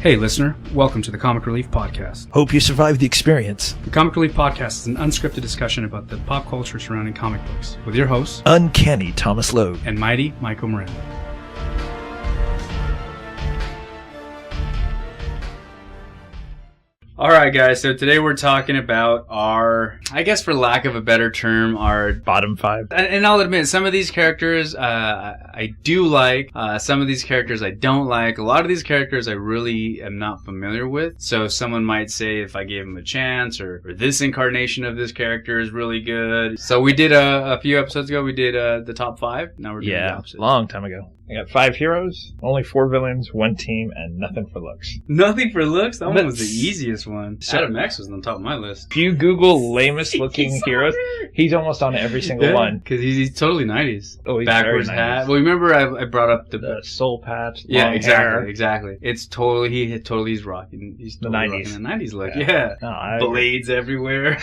Hey listener, welcome to the Comic Relief Podcast. Hope you survived the experience. The Comic Relief Podcast is an unscripted discussion about the pop culture surrounding comic books, with your hosts, Uncanny Thomas Logue and Mighty Michael Miranda. Alright guys, so today we're talking about our, I guess for lack of a better term, our bottom five. And I'll admit, some of these characters I do like, some of these characters I don't like. A lot of these characters I really am not familiar with. So someone might say if I gave them a chance, or this incarnation of this character is really good. So we did a few episodes ago, we did the top 5. Now we're doing the opposite. Long time ago. I got 5 heroes, only 4 villains, 1 team, and nothing for looks. Nothing for looks? That one was the easiest one. Adam X was on the top of my list. If you Google lamest looking heroes, he's almost on every single one. Because he's totally 90s. Oh, he's backwards very hat. 90s. Well, remember I brought up the soul patch, yeah, long exactly, hair. exactly. It's totally, he's rocking. He's totally the 90s. rocking the 90s look. Yeah. Yeah. No, Blades everywhere.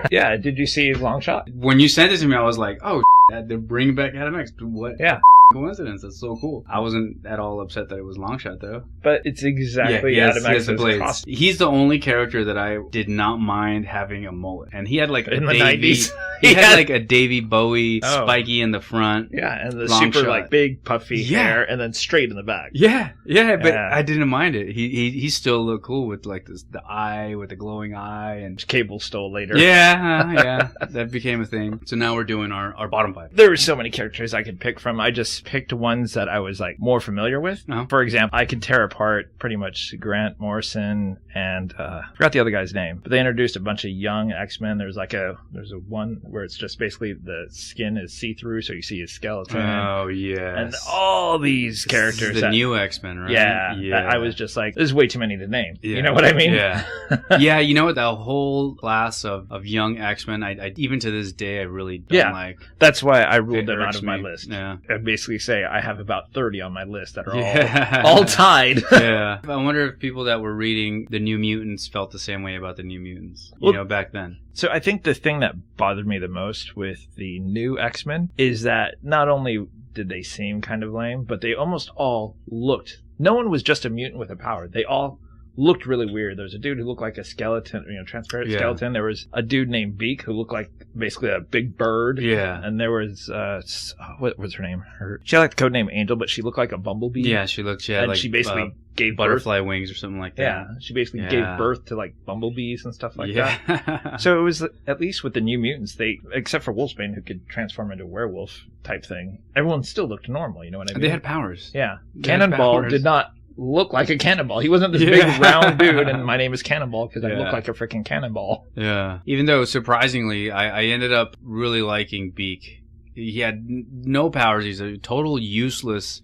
Yeah, did you see Longshot? When you sent it to me, I was like, oh, they're bringing back Adam X. What? Yeah. Coincidence. That's so cool. I wasn't at all upset that it was Longshot though. But it's exactly Adam X's costume. He's the only character that I did not mind having a mullet, and he had like in the 90s. He had like a Davey Bowie spiky in the front. Yeah, and the long super shot. like big puffy hair, and then straight in the back. Yeah, but I didn't mind it. He still looked cool with like the eye, with the glowing eye, and Cable stole later. Yeah, that became a thing. So now we're doing our bottom 5. There were so many characters I could pick from. I just picked ones that I was like more familiar with. Uh-huh. For example, I could tear apart pretty much Grant Morrison and I forgot the other guy's name, but they introduced a bunch of young X-Men. There's a one where it's just basically the skin is see-through, so you see his skeleton. Oh yeah, and all these characters. The new X-Men, right? Yeah. I was just like, there's way too many to name. Yeah. You know what I mean? Yeah. Yeah, you know what? That whole class of young X-Men, I even to this day, I really don't like. That's why I ruled them out of my list. Yeah. I basically say I have about 30 on my list that are all tied. Yeah. I wonder if people that were reading the New Mutants felt the same way about the New Mutants, you know, back then. So I think the thing that bothered me the most with the new X-Men is that not only did they seem kind of lame, but they almost all looked... No one was just a mutant with a power. They all looked really weird. There was a dude who looked like a skeleton, transparent skeleton. There was a dude named Beak who looked like basically a big bird. Yeah. And there was, what was her name? She had like the code name Angel, but she looked like a bumblebee. Yeah, she looked, and like... she basically gave butterfly birth. wings or something like that. Yeah, she basically gave birth to like bumblebees and stuff like that. Yeah. So it was, at least with the New Mutants, they, except for Wolfsbane who could transform into a werewolf type thing, everyone still looked normal, you know what I mean? They had powers. Yeah. Cannonball did not look like a cannonball. He wasn't this big round dude and my name is Cannonball because I look like a freaking cannonball. Yeah. Even though surprisingly I ended up really liking Beak. He had no powers. He's a total useless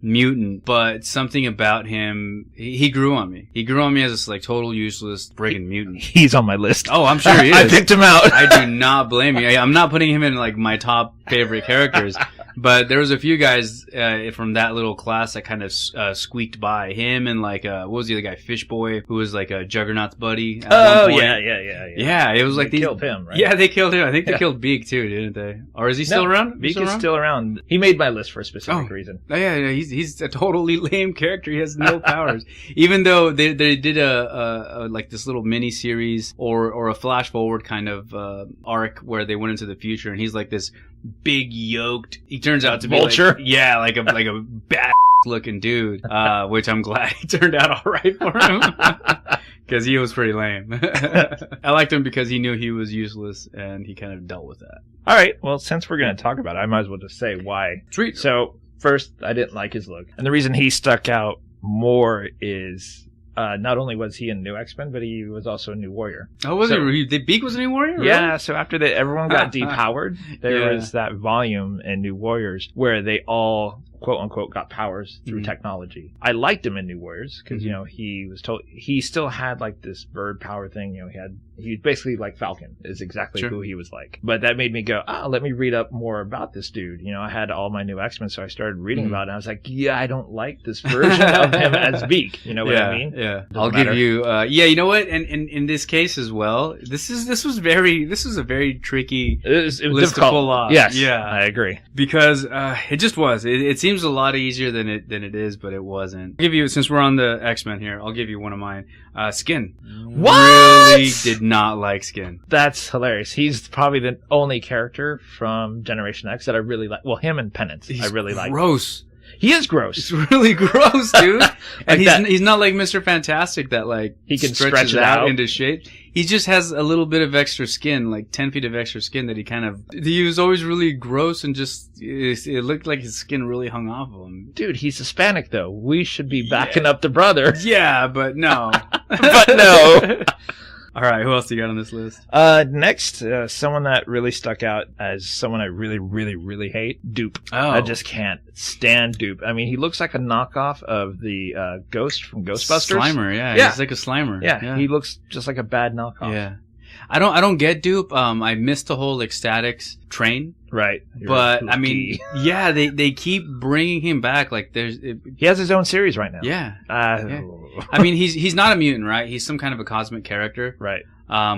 mutant, but something about him, he grew on me. He grew on me as this like total useless friggin' mutant. He's on my list. Oh, I'm sure he is. I picked him out. I do not blame you. I'm not putting him in like my top favorite characters. But there was a few guys from that little class that kind of squeaked by. Him and like, what was the other guy? Fishboy, who was like a Juggernaut's buddy. Oh, yeah. Yeah, it was like they killed him, right? Yeah, they killed him. I think they killed Beak too, didn't they? Or is he still around? Beak is still around. He made my list for a specific reason. Oh, yeah, he's a totally lame character. He has no powers. Even though they did a like this little mini series or a flash forward kind of arc where they went into the future, and he's like this big yoked. He turns out to be Vulture. Like a bad looking dude, which I'm glad he turned out all right for him because he was pretty lame. I liked him because he knew he was useless and he kind of dealt with that. All right. Well, since we're going to talk about it, I might as well just say why. Sweet. So first, I didn't like his look, and the reason he stuck out more is. Not only was he in New X-Men, but he was also a New Warrior. Oh, was he? The Beak was a New Warrior? Yeah, really? so after everyone got depowered, there was that volume in New Warriors where they all, quote-unquote, got powers through technology. I liked him in New Warriors because, he was told... He still had, like, this bird power thing. He basically like Falcon is exactly who he was like. But that made me go, let me read up more about this dude. I had all my New X-Men, so I started reading about it. And I was like, I don't like this version of him as Beak. You know what I mean? Yeah. I'll give you, you know what? And in this case as well, this was a very tricky it was list to pull off. Yes. Yeah. I agree. Because, it just was. It seemed seems a lot easier than it is, but it wasn't. I'll give you, since we're on the X-Men here, I'll give you one of mine. Skin. What? Really did not like Skin. That's hilarious. He's probably the only character from Generation X that I really like. Well, him and Penance, I really like. Gross. He is gross. It's really gross, dude. And Like he's not like Mr. Fantastic that like He can stretches stretch it out. into shape. He just has a little bit of extra skin, like 10 feet of extra skin that he was always really gross and just, it looked like his skin really hung off of him. Dude, he's Hispanic, though. We should be backing up the brother. Yeah, but no. But no. All right, who else do you got on this list? Next, someone that really stuck out as someone I really, really, really hate, Dupe. Oh. I just can't stand Dupe. I mean, he looks like a knockoff of the Ghost from Ghostbusters. Slimer, yeah. Yeah. He's like a Slimer. Yeah, he looks just like a bad knockoff. Yeah. I don't get Dupe. I missed the whole Ecstatics train. Right. But, You're I mean, lucky. yeah, they keep bringing him back. Like, He has his own series right now. yeah. Yeah. I mean, he's not a mutant, right? He's some kind of a cosmic character. Right.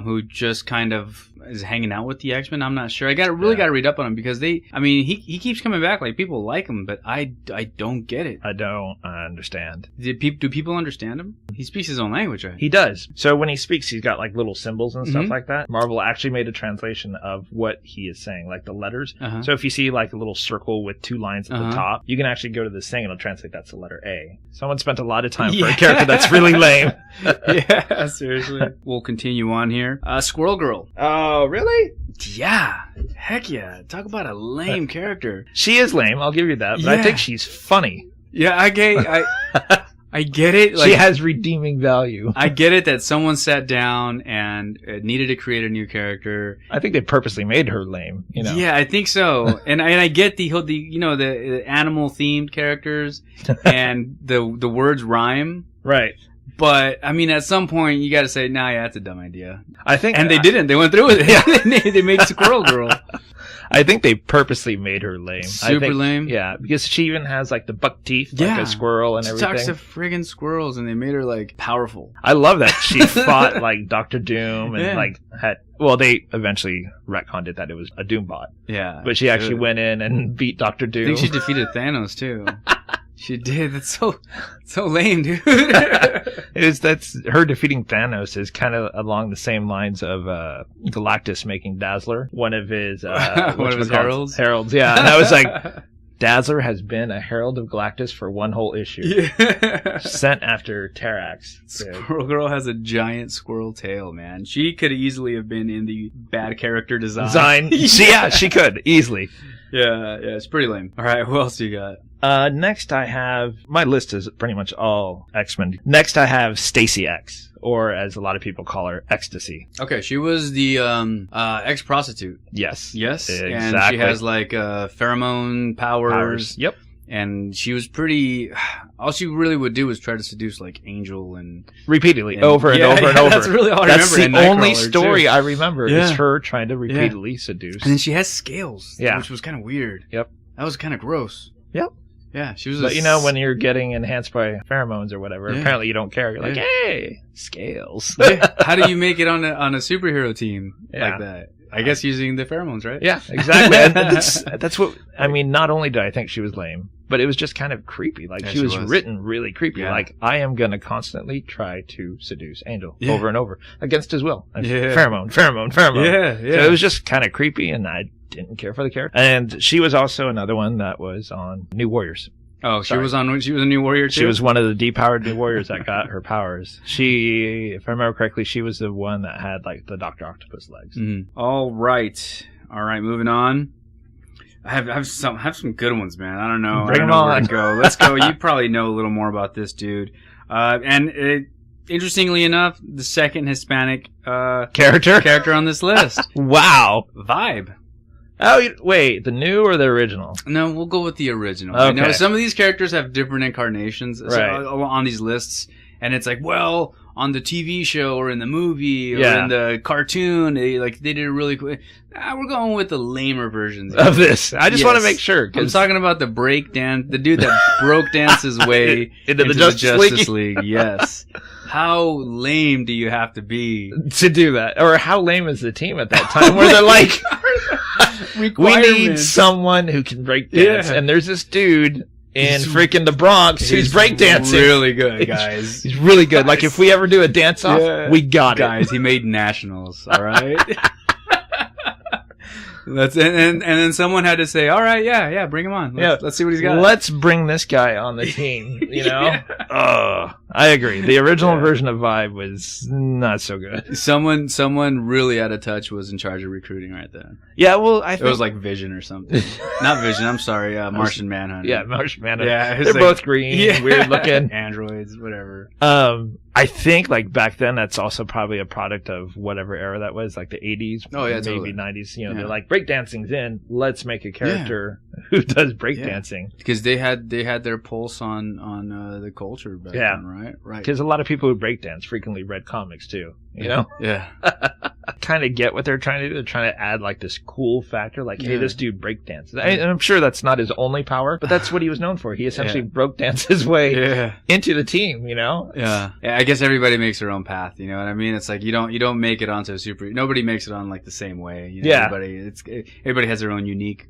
Who just kind of is hanging out with the X-Men. I'm not sure. I got to read up on him because he keeps coming back. Like, people like him, but I don't get it. I don't understand. Do people understand him? He speaks his own language, right? He does. So when he speaks, he's got like little symbols and stuff Mhm. like that. Marvel actually made a translation of what he is saying, like the letters. Uh-huh. So if you see like a little circle with 2 lines at Uh-huh. the top, you can actually go to this thing and it'll translate that's the letter A. Someone spent a lot of time for a character that's really lame. Yeah, seriously. We'll continue on here. Squirrel Girl. Oh, really? Yeah. Heck yeah. Talk about a lame character. She is lame, I'll give you that, but I Yeah. think she's funny. Yeah, I get it. Like, she has redeeming value. I get it that someone sat down and needed to create a new character. I think they purposely made her lame, you know. Yeah, I think so. And I get the animal themed characters and the words rhyme. Right. But I mean, at some point you got to say, "Nah, yeah, that's a dumb idea." I think And they didn't. They went through with it. They made Squirrel Girl. I think they purposely made her lame. Super lame? Yeah, because she even has like the buck teeth, Yeah. like a squirrel and She everything. talks to friggin' squirrels, and they made her like powerful. I love that she fought like Doctor Doom and Yeah. like had. Well, they eventually retconned it that it was a Doom bot, Yeah, but she actually good. went in and beat Doctor I Doom. think she defeated Thanos too. She did. That's so lame, dude. That's her defeating Thanos is kind of along the same lines of Galactus making Dazzler one of his One of his heralds. Heralds, yeah. And I was like, Dazzler has been a herald of Galactus for one whole issue, yeah. sent after Terrax. Dude. Squirrel Girl has a giant squirrel tail, man. She could easily have been in the bad character design. She could easily. Yeah, it's pretty lame. All right, who else do you got? Next I have, my list is pretty much all X-Men. Next I have Stacy X, or as a lot of people call her, Ecstasy. Okay, she was the ex-prostitute. Yes. Yes, Exactly. and she has like pheromone powers. Yep. And she was pretty. All she really would do was try to seduce like Angel and Repeatedly, And- over and yeah, over and yeah, over. that's really all I That's remember the in only Nightcrawler, story too. I remember is Yeah. her trying to repeatedly seduce. And then she has scales, Yeah. which was kind of weird. Yep. That was kind of gross. Yep. Yeah, she was. But when you're getting enhanced by pheromones or whatever, Yeah. apparently you don't care. You're like, Yeah. hey, scales. Yeah, how do you make it on a superhero team Yeah. like that? I guess using the pheromones, right? Yeah, exactly. And that's what I mean. Not only did I think she was lame, but it was just kind of creepy. Like Yeah, she she was was. written really creepy. Yeah. Like I am gonna constantly try to seduce Angel Yeah. over and over against his will. And Yeah. Pheromone. Yeah, yeah. So it was just kind of creepy, and I didn't care for the character. And she was also another one that was on New Warriors. Oh, she Sorry. was on. She was a New Warrior too. She was one of the depowered New Warriors that got her powers. She, if I remember correctly, she was the one that had like the Dr. Octopus legs. Mhm. All right. Moving on. I have some good ones, man. I don't know. Bring I don't them know where on. to go. Let's go. You probably know a little more about this dude. Interestingly enough, the second Hispanic character on this list, Wow. Vibe. Oh, wait, the new or the original? No, we'll go with the original. I know Okay. some of these characters have different incarnations Right. on these lists, and it's like, well, on the TV show or in the movie or Yeah. in the cartoon, they did it really quick. We're going with the lamer versions Of this. I just want to Yes. make sure. I'm 'cause talking about the the dude that broke dance his way Into the Justice League. Yes. How lame do you have to be? to do that. Or how lame is the team at that time where they're like, we need someone who can break dance. Yeah. And there's this dude in freaking the Bronx who's breakdancing. Really good, guys. He's really good. Like, if we ever do a dance-off, we got it. Guys, he made nationals, all right? And then someone had to say, all right, yeah, bring him on. Let's see what he's got. Let's bring this guy on the team, you know? I agree. The original version of Vibe was not so good. Someone really out of touch was in charge of recruiting right there. Yeah, well, I think... It was like Vision or something. Not Vision, I'm sorry, Martian Manhunter. Yeah, Martian Manhunter. Yeah, they're both green, weird looking. Androids, whatever. I think, like, back then, that's also probably a product of whatever era that was, like the 80s, maybe totally. 90s. You know, they're like, breakdancing's in. Let's make a character who does breakdancing. Because they had their pulse on the culture back then, right? Right. Because a lot of people who breakdance frequently read comics, too. You know? Yeah. Kind of get what they're trying to do. They're trying to add, like, this cool factor. Like, hey, this dude breakdances. And I'm sure that's not his only power, but that's what he was known for. He essentially broke dance his way into the team, you know? Yeah. I guess everybody makes their own path, you know what I mean? It's like you don't make it onto a super... Nobody makes it on, like, the same way. You know? Everybody has their own unique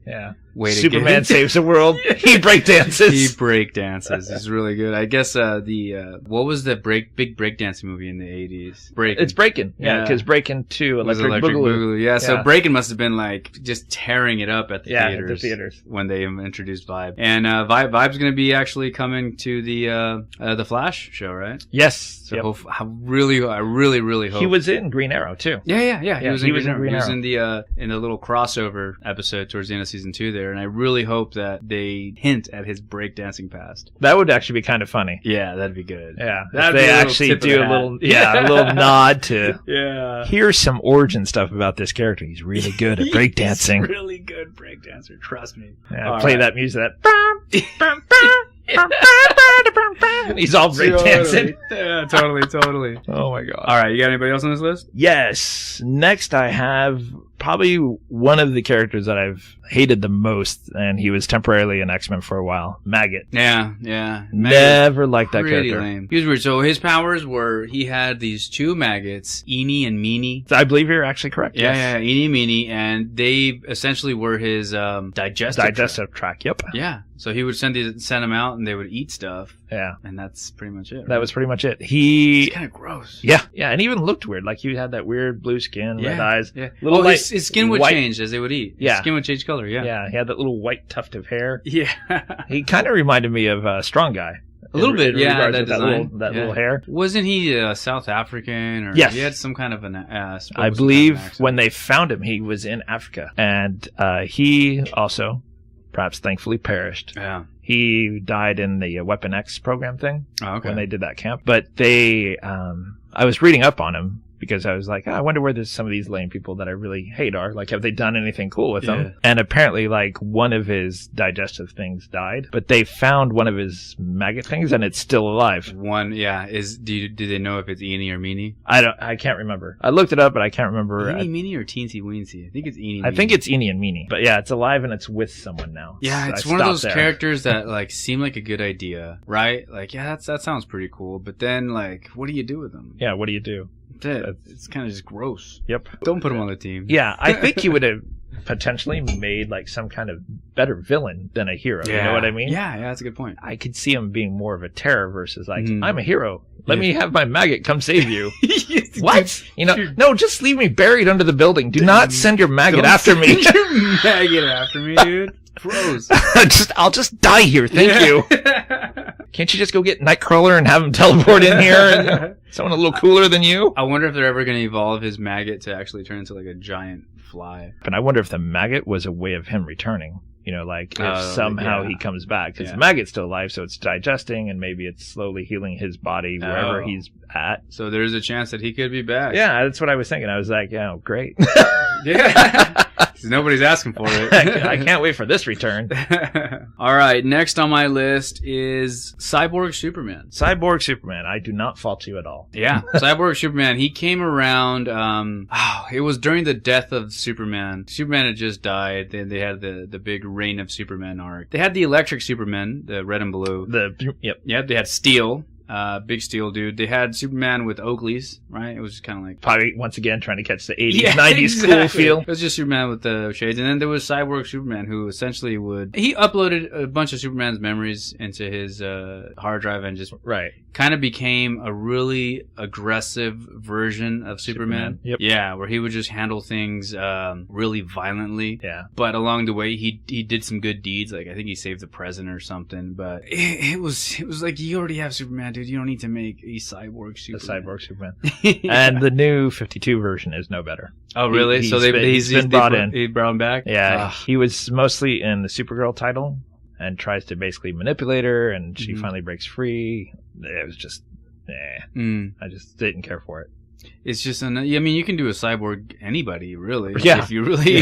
way to Superman saves the world. He breakdances. He breakdances. It's really good. I guess what was the big breakdancing movie in the 80s? It's Breakin'. Yeah, because Breakin' 2, Electric Boogaloo. Yeah, so Breakin' must have been like just tearing it up at the theaters. At the theaters. When they introduced Vibe. And Vibe's going to be actually coming to the Flash show, right? Yes. So I really hope. He was in Green Arrow too. Yeah. He was in Green Arrow. He was in the little crossover episode towards the end of season 2 there, and I really hope that they hint at his breakdancing past. That would actually be kind of funny. Yeah, that'd be good. Yeah, if they actually do a little nod to here's some origin stuff about this character. He's really good at breakdancing. He's really good breakdancer, trust me. Yeah, play that music. He's all breakdancing. Yeah, totally. Oh my god. All right, you got anybody else on this list? Yes. Next I have probably one of the characters that I've hated the most, and he was temporarily an X-Men for a while. Maggot. Yeah. Never liked that character. Lame. He was weird. So his powers were, he had these two maggots, Eenie and Meanie. I believe you're actually correct. Yeah, Eenie and Meanie, and they essentially were his digestive tract. Yep. Yeah. So he would send them out, and they would eat stuff. Yeah. And that's pretty much it. Right? That was pretty much it. It's kind of gross. Yeah, and even looked weird. Like he had that weird blue skin, red eyes. Yeah. His skin would change as they would eat. His skin would change color. Yeah. Yeah. He had that little white tuft of hair. Yeah. He kind of reminded me of Strong Guy. A little bit, yeah. That little hair. Wasn't he South African? Or yes. He had some kind of an I believe when they found him, he was in Africa. And he also, perhaps thankfully, perished. Yeah. He died in the Weapon X program thing. Oh, okay. When they did that camp. But I was reading up on him, because I was like, I wonder where some of these lame people that I really hate are. Like, have they done anything cool with them? And apparently, like, one of his digestive things died, but they found one of his maggot things, and it's still alive. Do they know if it's Eenie or Meanie? I can't remember. I looked it up, but I can't remember. Eenie, Meanie, or Teensy Weensy? I think it's Eenie. I think it's Eenie and Meanie. But yeah, it's alive and it's with someone now. Yeah, it's one of those characters that, like, seem like a good idea, right? Like, yeah, that sounds pretty cool, but then, like, what do you do with them? Yeah, what do you do? It's kind of just gross. Yep. Don't put him on the team. Yeah, I think he would have potentially made like some kind of better villain than a hero. Yeah. You know what I mean? Yeah, that's a good point. I could see him being more of a terror versus like, I'm a hero. Let me have my maggot come save you. What? No, just leave me buried under the building. Do not send your maggot after me. Your maggot after me, dude. Gross. I'll just die here. Thank you. Can't you just go get Nightcrawler and have him teleport in here? And someone a little cooler than you? I wonder if they're ever going to evolve his maggot to actually turn into like a giant fly. And I wonder if the maggot was a way of him returning. Like if somehow he comes back. Because the maggot's still alive, so it's digesting, and maybe it's slowly healing his body wherever he's at. So there's a chance that he could be back. Yeah, that's what I was thinking. I was like, great. Yeah. Nobody's asking for it. I can't wait for this return. All right, next on my list is Cyborg Superman. Cyborg Superman. I do not fault you at all. Yeah, Cyborg Superman. He came around, it was during the death of Superman. Superman had just died. They had the big Reign of Superman arc. They had the Electric Superman, the red and blue. Yep. Yep, they had Steel. big steel dude. They had Superman with Oakleys, right? It was kind of like Probably once again trying to catch the 80s, 90s cool feel. It was just Superman with the shades, and then there was Cyborg Superman, who essentially he uploaded a bunch of Superman's memories into his hard drive and just kind of became a really aggressive version of Superman. Yep. Yeah, where he would just handle things really violently. Yeah. But along the way, he did some good deeds. Like I think he saved the president or something. But it was like, you already have Superman, dude. You don't need to make a cyborg Superman. The cyborg Superman. And the new 52 version is no better. Oh, really? He's He's been brought in. He brought him back? Yeah. He was mostly in the Supergirl title and tries to basically manipulate her, and she finally breaks free. It was just, I just didn't care for it. It's just, I mean, you can do a cyborg anybody, really. Yeah. If you were really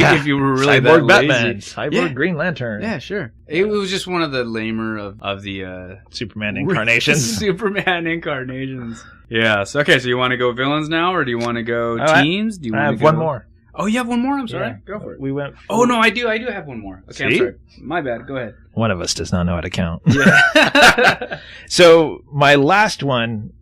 Cyborg that Batman, lazy. Cyborg Green Lantern. Yeah, sure. It was just one of the lamer of the Superman incarnations. Superman incarnations. Yeah. So okay. So you want to go villains now, or do you want to go teams? Do you I want have to one more. Oh, you have one more. I'm sorry. Yeah. Go for it. We went. Oh no, I do have one more. Okay, See? I'm sorry. My bad. Go ahead. One of us does not know how to count. Yeah. So my last one,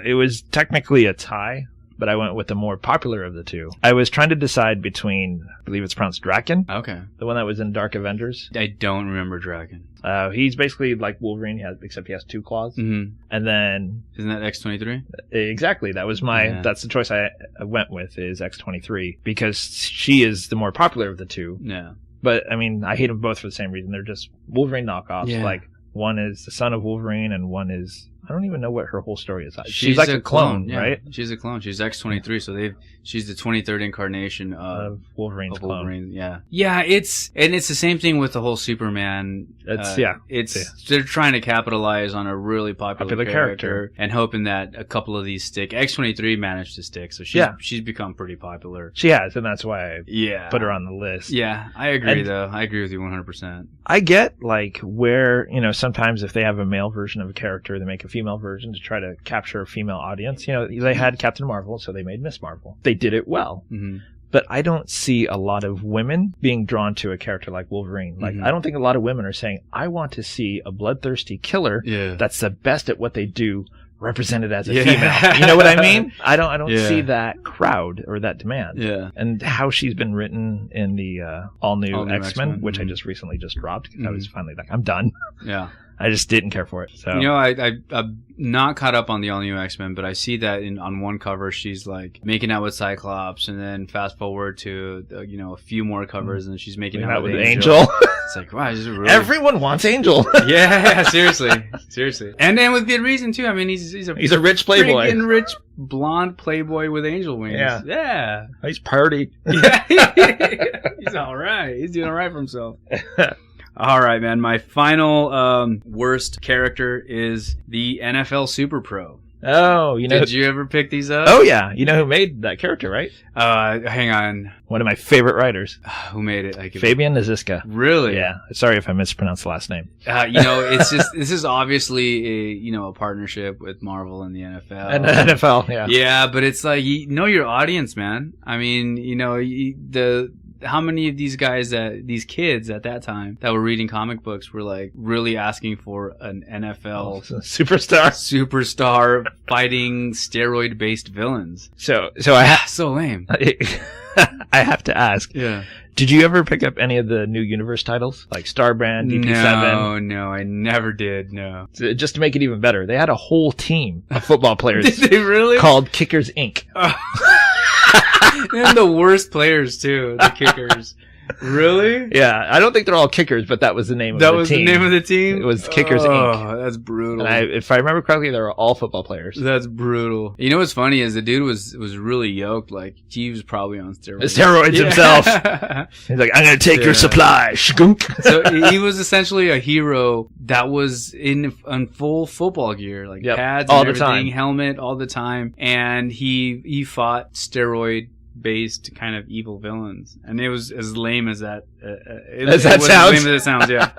it was technically a tie, but I went with the more popular of the two. I was trying to decide between, I believe it's pronounced Draken, Okay. the one that was in Dark Avengers. I don't remember Dragon. He's basically like Wolverine, except he has two claws. Mm-hmm. And then, Isn't that X-23? exactly, that's the choice I went with, is X-23, because she is the more popular of the two. Yeah. But, I mean, I hate them both for the same reason. They're just Wolverine knockoffs. Yeah. Like, one is the son of Wolverine, and one is... I don't even know what her whole story is. She's like a clone, yeah. right? She's a clone. She's X-23, so she's the 23rd incarnation Of Wolverine's clone. Wolverine. Yeah. Yeah, it's the same thing with the whole Superman. They're trying to capitalize on a really popular character and hoping that a couple of these stick. X-23 managed to stick, so she's become pretty popular. She has, and that's why I put her on the list. Yeah, I agree though. I agree with you 100%. I get like where, sometimes if they have a male version of a character, they make a female version to try to capture a female audience. They had Captain Marvel, so they made Miss Marvel. They did it well. Mm-hmm. But I don't see a lot of women being drawn to a character like Wolverine. Like, I don't think a lot of women are saying, I want to see a bloodthirsty killer that's the best at what they do represented as a female. You know what I mean? I don't see that crowd or that demand. Yeah. And how she's been written in the all new X-Men, which I just recently dropped because I was finally like, I'm done. Yeah. I just didn't care for it. So I'm not caught up on the all new X-Men, but I see that on one cover she's like making out with Cyclops, and then fast forward to a few more covers and she's making out with Angel. It's like, wow, this is really... Everyone wants Angel. Yeah, seriously, and then with good reason too. I mean, he's a rich playboy, freaking rich blonde playboy with angel wings. Yeah. He's party. Yeah, he's all right. He's doing all right for himself. All right, man. My final worst character is the NFL Super Pro. Oh, Did you ever pick these up? Oh, yeah. You know who made that character, right? Hang on. One of my favorite writers. Who made it? Fabian Nicieza. Really? Yeah. Sorry if I mispronounced the last name. It's just, this is obviously a partnership with Marvel and the NFL. And the NFL, yeah. Yeah, but it's like, know your audience, man. I mean, how many of these kids at that time that were reading comic books were like really asking for an NFL superstar fighting steroid-based villains? So lame. I have to ask. Yeah. Did you ever pick up any of the new universe titles like Starbrand, DP7? No, I never did. No. Just to make it even better, they had a whole team of football players. Did they really? Called Kickers Inc. And the worst players too, the kickers. Really? Yeah, I don't think they're all kickers, but that was the name of the team. That was the name of the team? It was Kickers Inc. Oh, that's brutal. And if I remember correctly, they were all football players. That's brutal. You know what's funny is the dude was really yoked. Like, he was probably on steroids. Steroids himself. He's like, I'm going to take your supply. Shgunk. So he was essentially a hero that was in full football gear, like pads and all everything, the time. helmet all the time. And he fought steroid based kind of evil villains, and it was as lame as that. It As was sounds? as lame as it sounds. Yeah.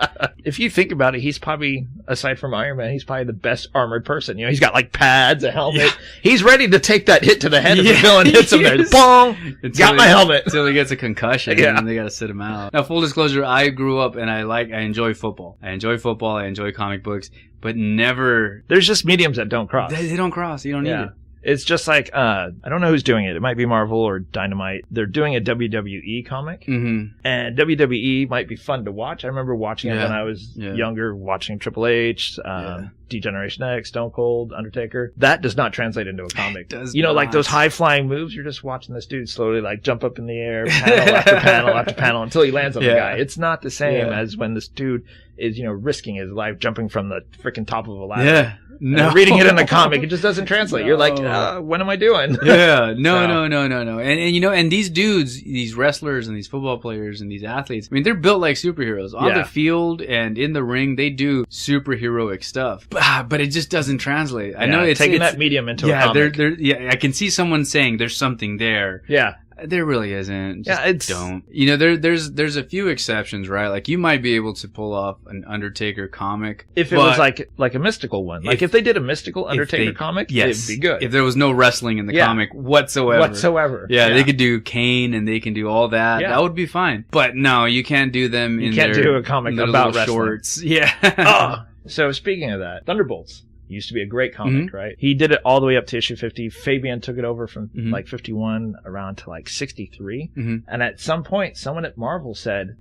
If you think about it, he's probably, aside from Iron Man, he's probably the best armored person. You know, he's got like pads, a helmet. Yeah. He's ready to take that hit to the head if the Yeah, villain hits him there. yes. Bong! Got my helmet. Until he gets a concussion, Yeah. and they gotta sit him out. Now, full disclosure, I grew up and I enjoy football. I enjoy comic books, but never. There's just mediums that don't cross. They don't cross. You don't need Yeah. it. It's just like, I don't know who's doing it. It might be Marvel or Dynamite. They're doing a WWE comic. Mm-hmm. And WWE might be fun to watch. I remember watching it Yeah. when I was Yeah. younger, watching Triple H, Yeah. Degeneration X, Stone Cold, Undertaker. That does not translate into a comic. does You know, like not. those high flying moves, you're just watching this dude slowly like jump up in the air, panel after panel after panel until he lands on the Yeah. guy. It's not the same Yeah. as when this dude is, you know, risking his life jumping from the freaking top of a ladder. Yeah. No. And reading it in a comic, it just doesn't translate. You're like, No. what am I doing? Yeah, no, So- no. And you know, and these dudes, these wrestlers and these football players and these athletes, I mean, they're built like superheroes. On Yeah. the field and in the ring, they do superheroic stuff. But it just doesn't translate. I know it's taking that medium into a yeah, comic. yeah, I can see someone saying there's something there. Yeah. There really isn't. Just Yeah, it's- don't. You know, there's a few exceptions, right? Like you might be able to pull off an Undertaker comic If it was like a mystical one. Like if they did a mystical Undertaker comic, yes, it'd be good. If there was no wrestling in the Yeah. comic whatsoever. Yeah, they could do Kane and they can do all that. Yeah. That would be fine. But no, you can't do them You in can't their do a comic little about wrestling. shorts. Yeah. Oh, so speaking of that, Thunderbolts used to be a great comic, Mm-hmm. right? He did it all the way up to issue 50. Fabian took it over from Mhm. like 51 around to like 63. Mhm. And at some point, someone at Marvel said,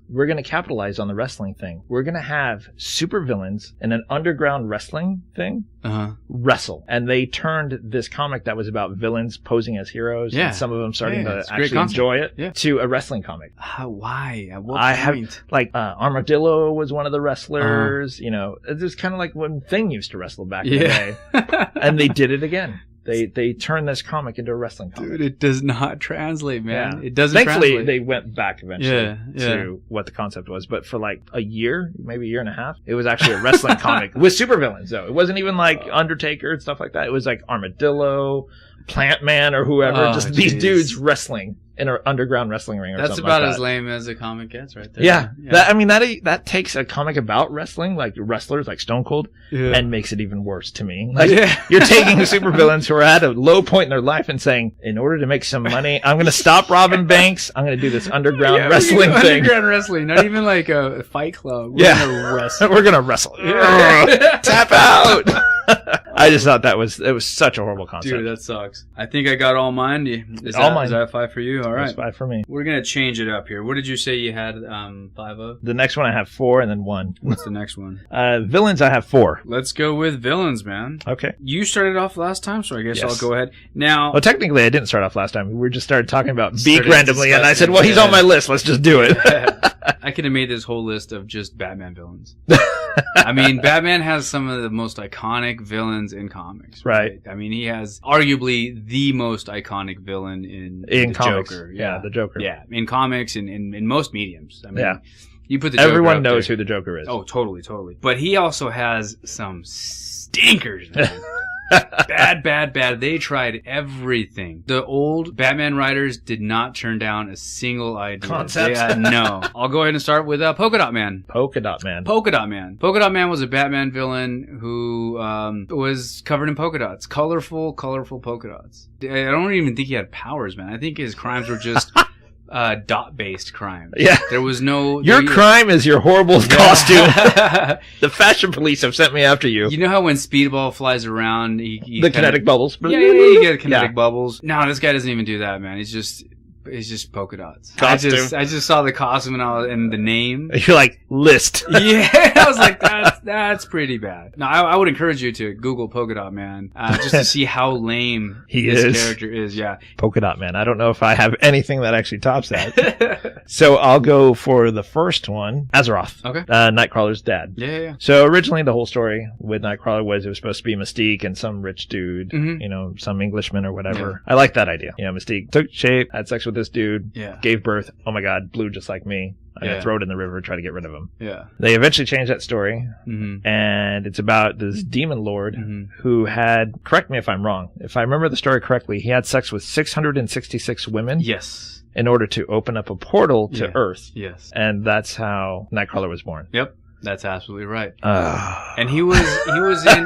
we're going to capitalize on the wrestling thing. We're going to have supervillains in an underground wrestling thing Uh-huh. wrestle. And they turned this comic that was about villains posing as heroes, Yeah. and some of them starting Yeah, to it's a great actually concept. enjoy it, Yeah. to a wrestling comic. Why? At what I have point? like Armadillo was one of the wrestlers. You know, it's just kind of like when Thing used to wrestle back in the day, and they did it again. They turned this comic into a wrestling comic. Dude, it does not translate, man. Yeah. It doesn't Thankfully, translate. they went back eventually Yeah, yeah. to what the concept was. But for like a year, maybe a year and a half, it was actually a wrestling comic with supervillains. Though it wasn't even like Undertaker and stuff like that. It was like Armadillo, Plant Man, or whoever. Oh, just these jeez. dudes wrestling in an underground wrestling ring or That's something about like as that. lame as a comic gets, right there. Yeah, that takes a comic about wrestling, like wrestlers, like Stone Cold, Yeah. and makes it even worse to me. Like Yeah. you're taking supervillains who are at a low point in their life and saying, in order to make some money, I'm going to stop robbing banks. I'm going to do this underground Yeah, wrestling thing. Underground wrestling, not even like a fight club. We're Yeah. gonna wrestle. We're going to wrestle. Tap out. I just thought it was such a horrible concept. Dude, that sucks. I think I got all mine. Is All that, mine. Is that 5 for you? All right. That's 5 for me. We're gonna change it up here. What did you say you had 5 of? The next one I have 4 and then 1. What's the next one? Villains I have 4. Let's go with villains, man. Okay. You started off last time, so I guess Yes. I'll go ahead. Now, Well, technically, I didn't start off last time. We just started talking about Beak Started randomly, and I said, discussing, well, he's yeah. on my list. Let's just do it. I could have made this whole list of just Batman villains. I mean, Batman has some of the most iconic villains in comics. Right. I mean, he has arguably the most iconic villain in the comics. Joker. Yeah, the Joker. Yeah, in comics and in most mediums. I mean, Yeah. you put the Joker Everyone up knows there. who the Joker is. Oh, totally. But he also has some stinkers, man. Bad. They tried everything. The old Batman writers did not turn down a single idea. Concept. No. I'll go ahead and start with Polka Dot Man. Polka Dot Man. Polka Dot Man. Polka Dot Man was a Batman villain who was covered in polka dots. Colorful polka dots. I don't even think he had powers, man. I think his crimes were just dot-based crimes. Yeah. There was no... Your crime is your horrible costume. The fashion police have sent me after you. You know how when Speedball flies around, he The kinetic bubbles. Yeah, you get kinetic Yeah. bubbles. No, this guy doesn't even do that, man. He's just polka dots. Costume. I just saw the costume and the name. You're like, list. Yeah, I was like, that's pretty bad. No, I would encourage you to Google Polka Dot Man just to see how lame He this is. character is. Yeah. Polka Dot Man. I don't know if I have anything that actually tops that. So I'll go for the first one, Azeroth. Okay. Nightcrawler's dad. Yeah. So originally the whole story with Nightcrawler was it was supposed to be Mystique and some rich dude, Mhm. you know, some Englishman or whatever. I like that idea. You know, Mystique took shape, had sex with this dude, Yeah. gave birth. Oh my God, blue just like me. I'm going to throw it in the river, try to get rid of him. Yeah. They eventually changed that story, Mm-hmm. and it's about this demon lord who had, correct me if I'm wrong, if I remember the story correctly, he had sex with 666 women. Yes. In order to open up a portal to Earth. Yes. And that's how Nightcrawler was born. Yep. That's absolutely right. And he was in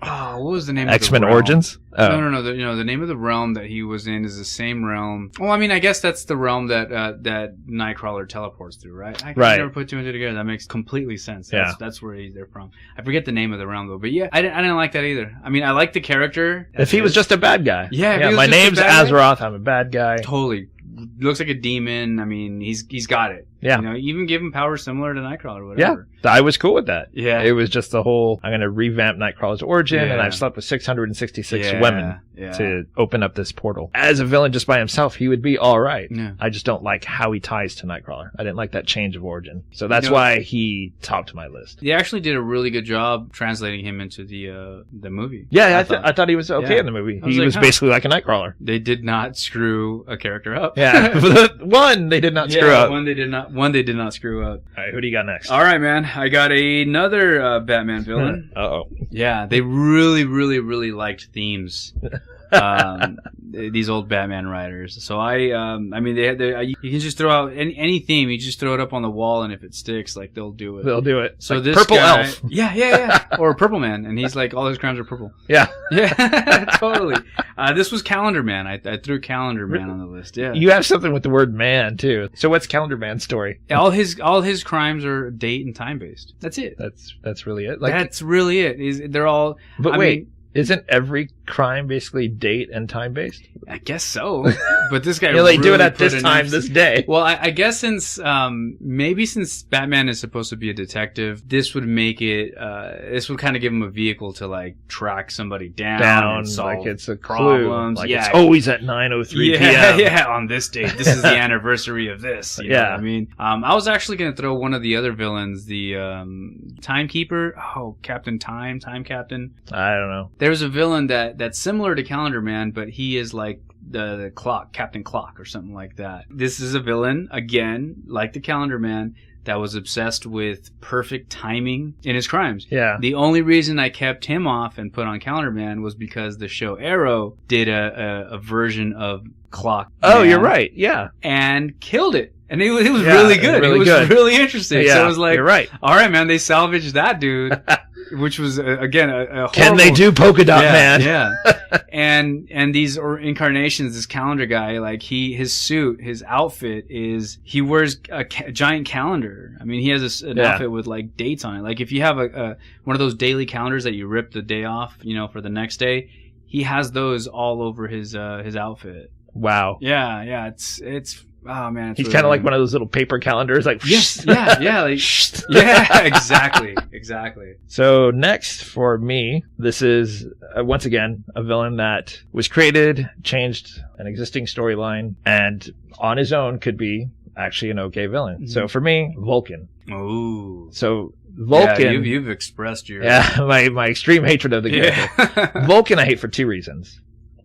what was the name X-Men of the realm? Origins? Oh. No. The name of the realm that he was in is the same realm. Well, I mean, I guess that's the realm that that Nightcrawler teleports through, right? I never put two and two together. That makes completely sense. That's where they're from. I forget the name of the realm though, but yeah, I didn't like that either. I mean, I like the character. If he was just a bad guy. Yeah, my name's Azeroth. I'm a bad guy. Totally. Looks like a demon. I mean, he's got it. Yeah. You know, even give him powers similar to Nightcrawler or whatever. Yeah. I was cool with that. Yeah. It was just the whole, I'm going to revamp Nightcrawler's origin, and I've slept with 666 women to open up this portal. As a villain just by himself, he would be all right. Yeah. I just don't like how he ties to Nightcrawler. I didn't like that change of origin. So that's why he topped my list. They actually did a really good job translating him into the movie. Yeah, I thought he was okay in the movie. He was basically like a Nightcrawler. They did not screw a character up. Yeah. One, they did not screw up. One they did not screw up. All right, who do you got next? All right, man. I got another Batman villain. Uh-oh. Yeah, they really, really, really liked themes. These old Batman writers. So I mean, you can just throw out any theme. You just throw it up on the wall, and if it sticks, like they'll do it. They'll do it. So like this Purple guy, Elf. Yeah, or Purple Man, and he's like all his crimes are purple. Yeah, totally. This was Calendar Man. I threw Calendar Man on the list. Yeah, you have something with the word man too. So what's Calendar Man's story? All his crimes are date and time based. That's it. That's really it. That's really it. They're all. But wait. Isn't every crime basically date and time based? I guess so. But this guy they do it at this time, this day. Well, I guess since Batman is supposed to be a detective, this would make it. This would kind of give him a vehicle to like track somebody down and solve like it's a problems. Clue. Like it's always at 9:03 p.m. Yeah, on this date. This is the anniversary of this. You know what I mean, I was actually going to throw one of the other villains, the Timekeeper. Oh, Captain Time Captain. I don't know. There's a villain that's similar to Calendar Man, but he is like the clock, Captain Clock or something like that. This is a villain, again, like the Calendar Man, that was obsessed with perfect timing in his crimes. Yeah. The only reason I kept him off and put on Calendar Man was because the show Arrow did a version of Clock. Oh, you're right. Yeah. And killed it. And it was really good. It was really interesting. Yeah, so it was like, you're right. All right, man, they salvaged that dude. Which was again a horrible... Can they do Polka Dot Man? Yeah, and these incarnations, this Calendar guy, like his suit, his outfit is he wears a giant calendar. I mean, he has an outfit with like dates on it. Like if you have a one of those daily calendars that you rip the day off, for the next day, he has those all over his outfit. Wow. Yeah, it's. Oh man, he's kind of like one of those little paper calendars, like yes, yeah, like, yeah, exactly. So next for me, this is once again a villain that was created, changed an existing storyline, and on his own could be actually an okay villain. Mm-hmm. So for me, Vulcan. Oh, so Vulcan. Yeah, you've expressed your my extreme hatred of the character. Yeah. Vulcan I hate for two reasons.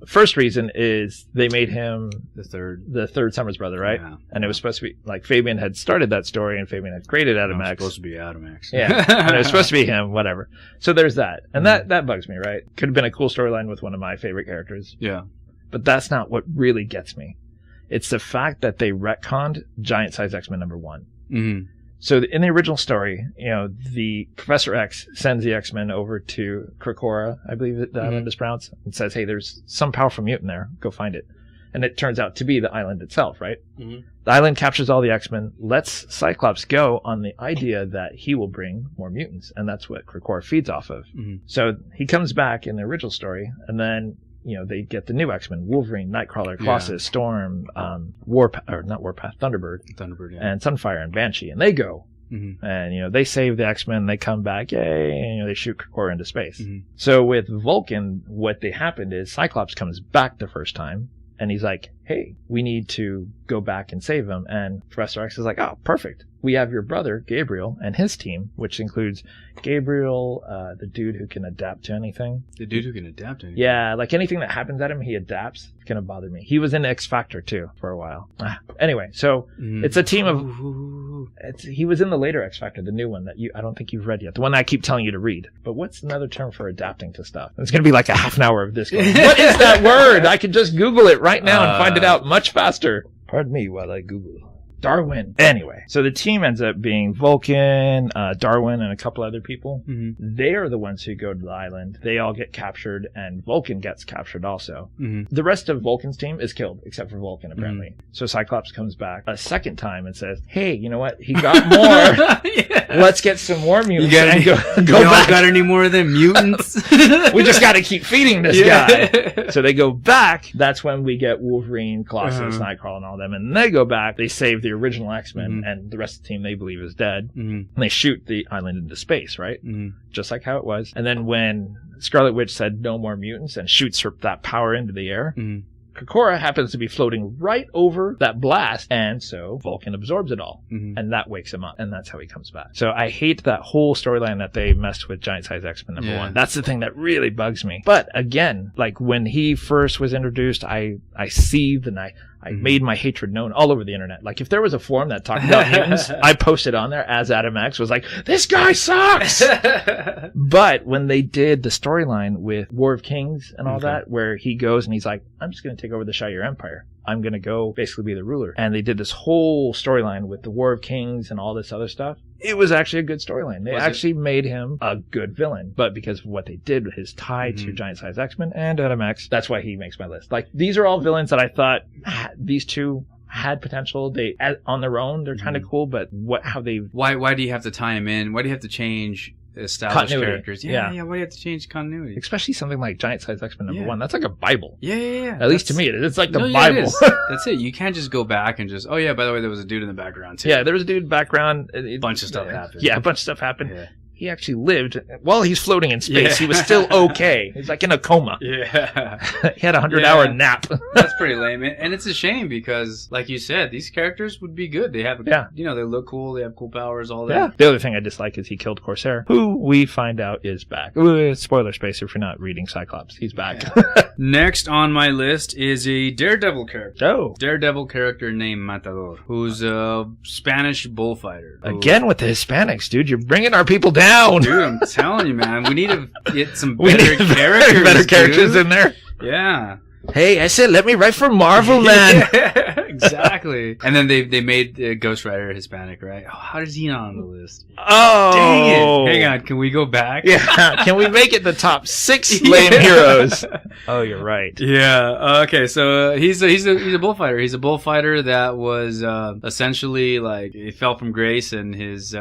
First reason is they made him the third Summers brother, right? Yeah. And it was supposed to be like Fabian had started that story, and Fabian had created Adam X. It was supposed to be Adam X. Yeah, and it was supposed to be him. Whatever. So there's that, and that bugs me, right? Could have been a cool storyline with one of my favorite characters. Yeah, but that's not what really gets me. It's the fact that they retconned Giant Size X-Men #1. Mm-hmm. So in the original story, the Professor X sends the X-Men over to Krakoa, I believe the island is pronounced, and says, hey, there's some powerful mutant there. Go find it. And it turns out to be the island itself, right? Mm-hmm. The island captures all the X-Men, lets Cyclops go on the idea that he will bring more mutants. And that's what Krakoa feeds off of. Mm-hmm. So he comes back in the original story, and then they get the new X-Men: Wolverine, Nightcrawler, Colossus, Storm, Thunderbird, and Sunfire and Banshee, and they go. Mm-hmm. And they save the X-Men, they come back, yay, and they shoot Krakoa into space. Mm-hmm. So with Vulcan, what happened is Cyclops comes back the first time, and he's like, hey, we need to go back and save him. And Professor X is like, oh, perfect. We have your brother, Gabriel, and his team, which includes Gabriel, the dude who can adapt to anything. The dude who can adapt to anything? Yeah, like anything that happens at him, he adapts. It's going to bother me. He was in X Factor, too, for a while. Anyway, so it's a team of... He was in the later X Factor, the new one that I don't think you've read yet. The one that I keep telling you to read. But what's another term for adapting to stuff? It's going to be like a half an hour of this going, what is that word? I could just Google it right now and find it out much faster. Pardon me while I Google. Darwin. Anyway, so the team ends up being Vulcan, Darwin, and a couple other people. Mm-hmm. They are the ones who go to the island. They all get captured, and Vulcan gets captured also. Mm-hmm. The rest of Vulcan's team is killed, except for Vulcan, apparently. Mm-hmm. So Cyclops comes back a second time and says, hey, you know what? He got more. Yeah. Let's get some more mutants and go back. Got any more of them mutants? We just got to keep feeding this guy. So they go back. That's when we get Wolverine, Colossus, Nightcrawler, and all them. And they go back. They save the original X-Men, and the rest of the team they believe is dead. And they shoot the island into space, right? Just like how it was. And then when Scarlet Witch said no more mutants and shoots that power into the air, Kokora happens to be floating right over that blast, and so Vulcan absorbs it all, and that wakes him up, and that's how he comes back. So I hate that whole storyline that they messed with Giant Size X-Men number 1. That's the thing that really bugs me. But again, like when he first was introduced, I seethed and I made my hatred known all over the internet. Like, if there was a forum that talked about mutants, I posted on there as Adam X was like, this guy sucks! But when they did the storyline with War of Kings and all that, where he goes and he's like, I'm just going to take over the Shire Empire. I'm going to go basically be the ruler. And they did this whole storyline with the War of Kings and all this other stuff. It was actually a good storyline. They actually made him a good villain. But because of what they did with his tie to Giant Size X-Men and Adam X, that's why he makes my list. Like, these are all villains that I thought these two had potential. They, on their own, they're kind of cool, but why do you have to tie him in? Why do you have to change established characters? Why do you have to change continuity? Especially something like Giant Size X-Men number 1. That's like a Bible. Yeah. At least to me, it's like the Bible. It is. That's it. You can't just go back and just, oh yeah, by the way, there was a dude in the background too. Yeah, there was a dude in the background. A bunch of stuff happened. Yeah, a bunch of stuff happened. Yeah. He actually lived while he's floating in space. He was still okay. He's like in a coma. Yeah. He had a 100-hour nap. That's pretty lame. And it's a shame because, like you said, these characters would be good. They have, they look cool. They have cool powers, all that. Yeah. The other thing I dislike is he killed Corsair, who we find out is back. Ooh, spoiler space if you're not reading Cyclops. He's back. Yeah. Next on my list is a Daredevil character. Oh. Daredevil character named Matador, who's a Spanish bullfighter. Again with the Hispanics, dude. You're bringing our people down. Dude, I'm telling you, man. We need to get some better characters. Better characters in there. Yeah. Hey, I said let me write for Marvel, man. Yeah, exactly. And then they made Ghost Rider Hispanic, right? Oh, how is he not on the list? Oh. Dang it. Hang on. Can we go back? Yeah. Can we make it the top 6 lame heroes? Oh, you're right. Yeah. Okay. So he's a bullfighter. He's a bullfighter that was essentially like he fell from grace, and his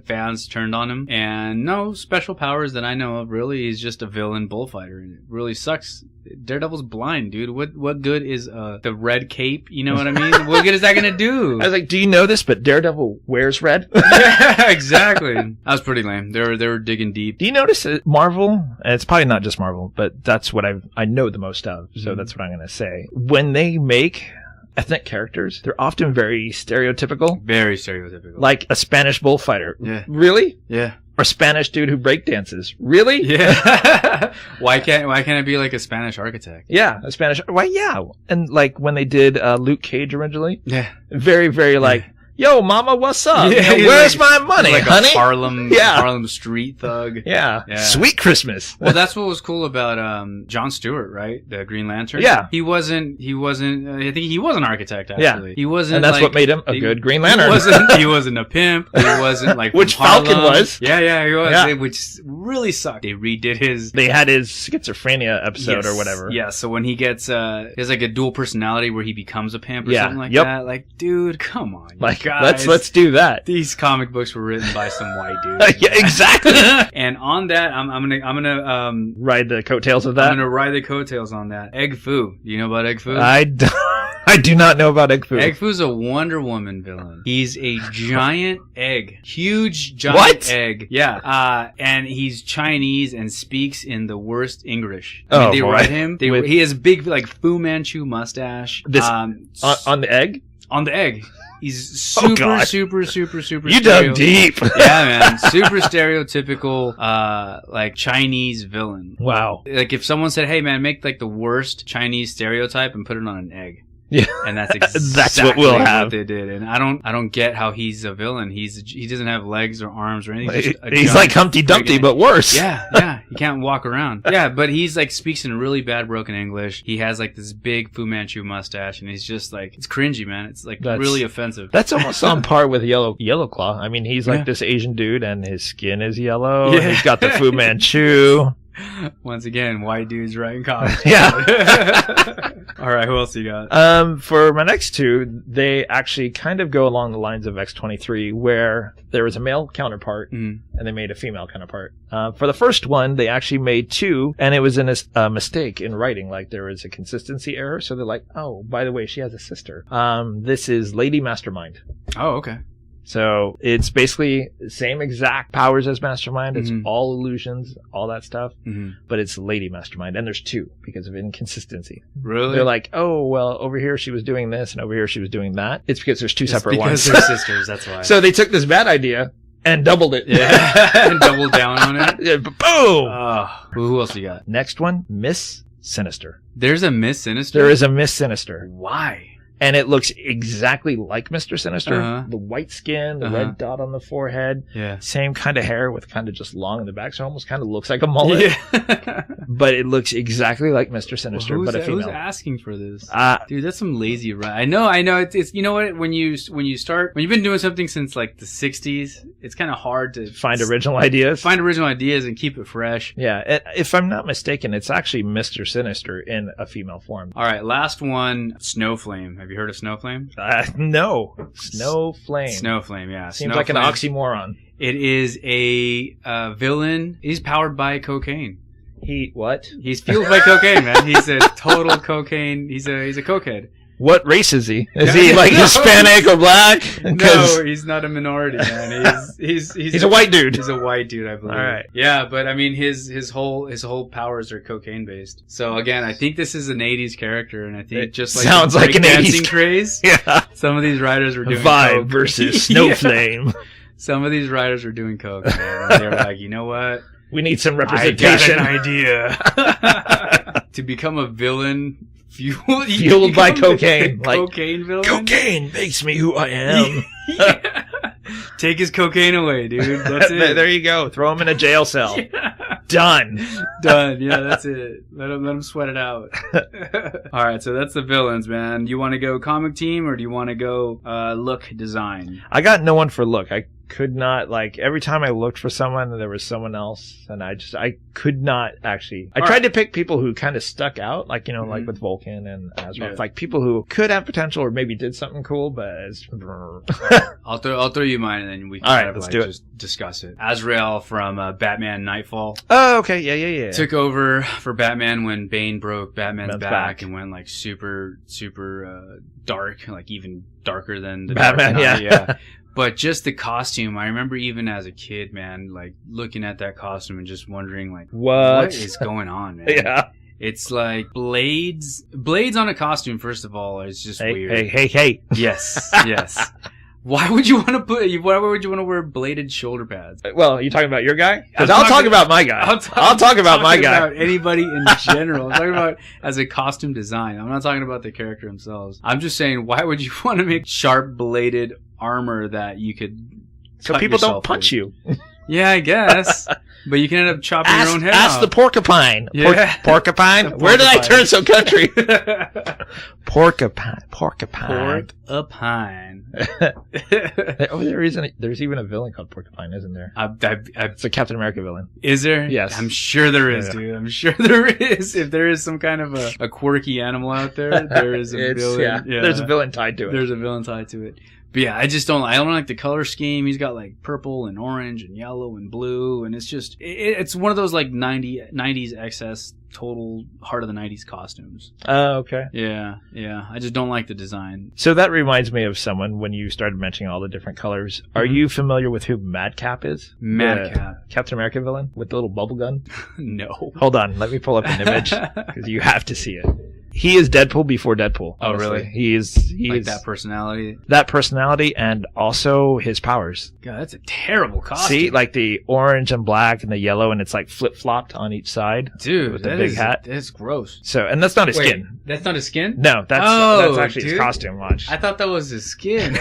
fans turned on him. And no special powers that I know of. Really, he's just a villain bullfighter, and it really sucks. Daredevil's blind, dude. What good is the red cape? You know what I mean? What good is that gonna do? I was like, do you know this? But Daredevil wears red. Yeah, exactly. That was pretty lame. They were digging deep. Do you notice that Marvel? And it's probably not just Marvel, but that's what I know the most of. So that's what I'm gonna say. When they make ethnic characters, they're often very stereotypical. Very stereotypical. Like a Spanish bullfighter. Yeah. Really? Yeah. Or Spanish dude who breakdances. Really? Yeah. Why can't it be like a Spanish architect? Yeah, a Spanish. Why? Yeah. And like when they did Luke Cage originally. Yeah. Very, very like. Yo, mama, what's up? Yeah, where's my money, like honey? A Harlem street thug. Yeah. Sweet Christmas. Well, that's what was cool about John Stewart, right? The Green Lantern. Yeah. He wasn't. I think he was an architect. Actually, yeah. He wasn't. And that's what made him a good Green Lantern. He wasn't a pimp. He wasn't like which Falcon was. Yeah, he was. Yeah. Which really sucked. They redid his. They had his schizophrenia episode or whatever. Yeah. So when he gets, he has like a dual personality where he becomes a pimp or something like that. Like, dude, come on, like guys. let's do that. These comic books were written by some white dude. Yeah, exactly. And on that, I'm gonna ride the coattails of that. I'm gonna ride the coattails on that. Egg Foo. Do you know about Egg Foo? I do not know about Egg Foo. Egg Foo's a Wonder Woman villain. He's a giant egg. Huge giant egg. Yeah. And he's Chinese and speaks in the worst English. I mean, they write him. He has big like Fu Manchu mustache. On the egg? On the egg. He's super. You dug deep. Yeah, man. Super stereotypical, like Chinese villain. Wow. Like if someone said, "Hey, man, make like the worst Chinese stereotype and put it on an egg," Yeah. And that's exactly That's what we'll have. they did. And I don't get how he's a villain. He doesn't have legs or arms or anything. He's like Humpty Dumpty, but worse. Yeah. He can't walk around. Yeah, but he's like speaks in really bad broken English. He has like this big Fu Manchu mustache, and he's just like, it's cringy, man. It's like really offensive. That's almost on par with Yellow Claw. I mean, he's like this Asian dude, and his skin is yellow. Yeah. And he's got the Fu Manchu. Once again, white dudes writing comics. Yeah. All right, who else you got? For my next two, they actually kind of go along the lines of X-23, where there was a male counterpart and they made a female counterpart. For the first one, they actually made two, and it was a mistake in writing. Like, there was a consistency error, so they're like, oh, by the way, she has a sister. This is Lady Mastermind. Oh, okay. So it's basically the same exact powers as Mastermind. It's all illusions, all that stuff. But it's Lady Mastermind. And there's two because of inconsistency. Really? They're like, oh, well, over here she was doing this and over here she was doing that. It's because there's two separate ones. Because they're sisters, that's why. So they took this bad idea and doubled it. Yeah. And doubled down on it. Yeah, boom! Who else you got? Next one, Miss Sinister. There's a Miss Sinister? There is a Miss Sinister. Why? And it looks exactly like Mr. Sinister. The white skin, the red dot on the forehead. Yeah. Same kind of hair with kind of just long in the back. So it almost kind of looks like a mullet. Yeah. But it looks exactly like Mr. Sinister, but a female. Who's asking for this? Dude, that's some lazy I know. It's you know what? When you've been doing something since like the 60s, it's kind of hard to find original ideas. And keep it fresh. Yeah. If I'm not mistaken, it's actually Mr. Sinister in a female form. All right. Last one, Snowflame. Have you heard of Snowflame? No. Snowflame. Snowflame, yeah. Seems like an oxymoron. It is a villain. He's powered by cocaine. What? He's fueled by cocaine, man. He's a total cocaine. He's a cokehead. What race is he? Is he like Hispanic or black? No, he's not a minority, man. He's a white dude. He's a white dude, I believe. All right. Yeah, but I mean, his whole powers are cocaine based. So again, I think this is an '80s character, and I think it just like sounds like an '80s craze. Yeah. Some of these writers were doing Vibe coke. versus Snowflame. Some of these writers were doing coke. Man. They were like, you know what? We need some representation. I got an idea. To become a villain fueled by cocaine. Like, cocaine villain? Cocaine makes me who I am. Yeah. Take his cocaine away, dude. That's it. There you go. Throw him in a jail cell. Yeah. Done. Yeah, that's it. Let him sweat it out. All right, so that's the villains, man. You want to go comic team or do you want to go look design? I got no one for look. I could not, like, every time I looked for someone, there was someone else, and I could not actually. I tried to pick people who kind of stuck out, like, you know, like with Vulcan and Azrael, like people who could have potential or maybe did something cool, but I'll throw you mine, and then we can all right, let's do it. Just discuss it. Azrael from Batman Nightfall. Oh, okay, yeah. Took over for Batman when Bane broke Batman's back and went like super dark, like even darker than the Batman. Yeah. But just the costume, I remember even as a kid, man, like looking at that costume and just wondering, like, what is going on, man? Yeah. It's like blades on a costume. First of all, is just weird. Hey. Yes. Why would you want to wear bladed shoulder pads? Well, are you talking about your guy? Because I'll talk about my guy. I'll talk about my guy. About anybody in general. I'm talking about as a costume design. I'm not talking about the character themselves. I'm just saying, why would you want to make sharp bladed armor that you could so people don't punch you? Yeah, I guess. But you can end up chopping your own head off. Ask the porcupine. Yeah. Porcupine? Where did I turn so country? Porcupine. Porcupine. There's even a villain called Porcupine, isn't there? It's a Captain America villain. Is there? Yes. I'm sure there is, dude. I'm sure there is. If there is some kind of a quirky animal out there, there is a villain. Yeah. There's a villain tied to it. There's a villain tied to it. But yeah, I don't like the color scheme. He's got like purple and orange and yellow and blue, and it's just it's one of those like 90s excess total heart of the 90s costumes. Oh, okay. Yeah. I just don't like the design. So that reminds me of someone when you started mentioning all the different colors. Are you familiar with who Madcap is? Madcap. Captain America villain with the little bubble gun? No. Hold on, let me pull up an image because you have to see it. He is Deadpool before Deadpool. Oh, honestly. really? He is Like that personality. that personality and also his powers. God, that's a terrible costume. See, like the orange and black and the yellow, and it's like flip flopped on each side. dude, with the that big is- hat. That's gross. So, and that's not his Wait, skin. that's not his skin? No, that's Oh, actually his dude. costume. Watch. I thought that was his skin.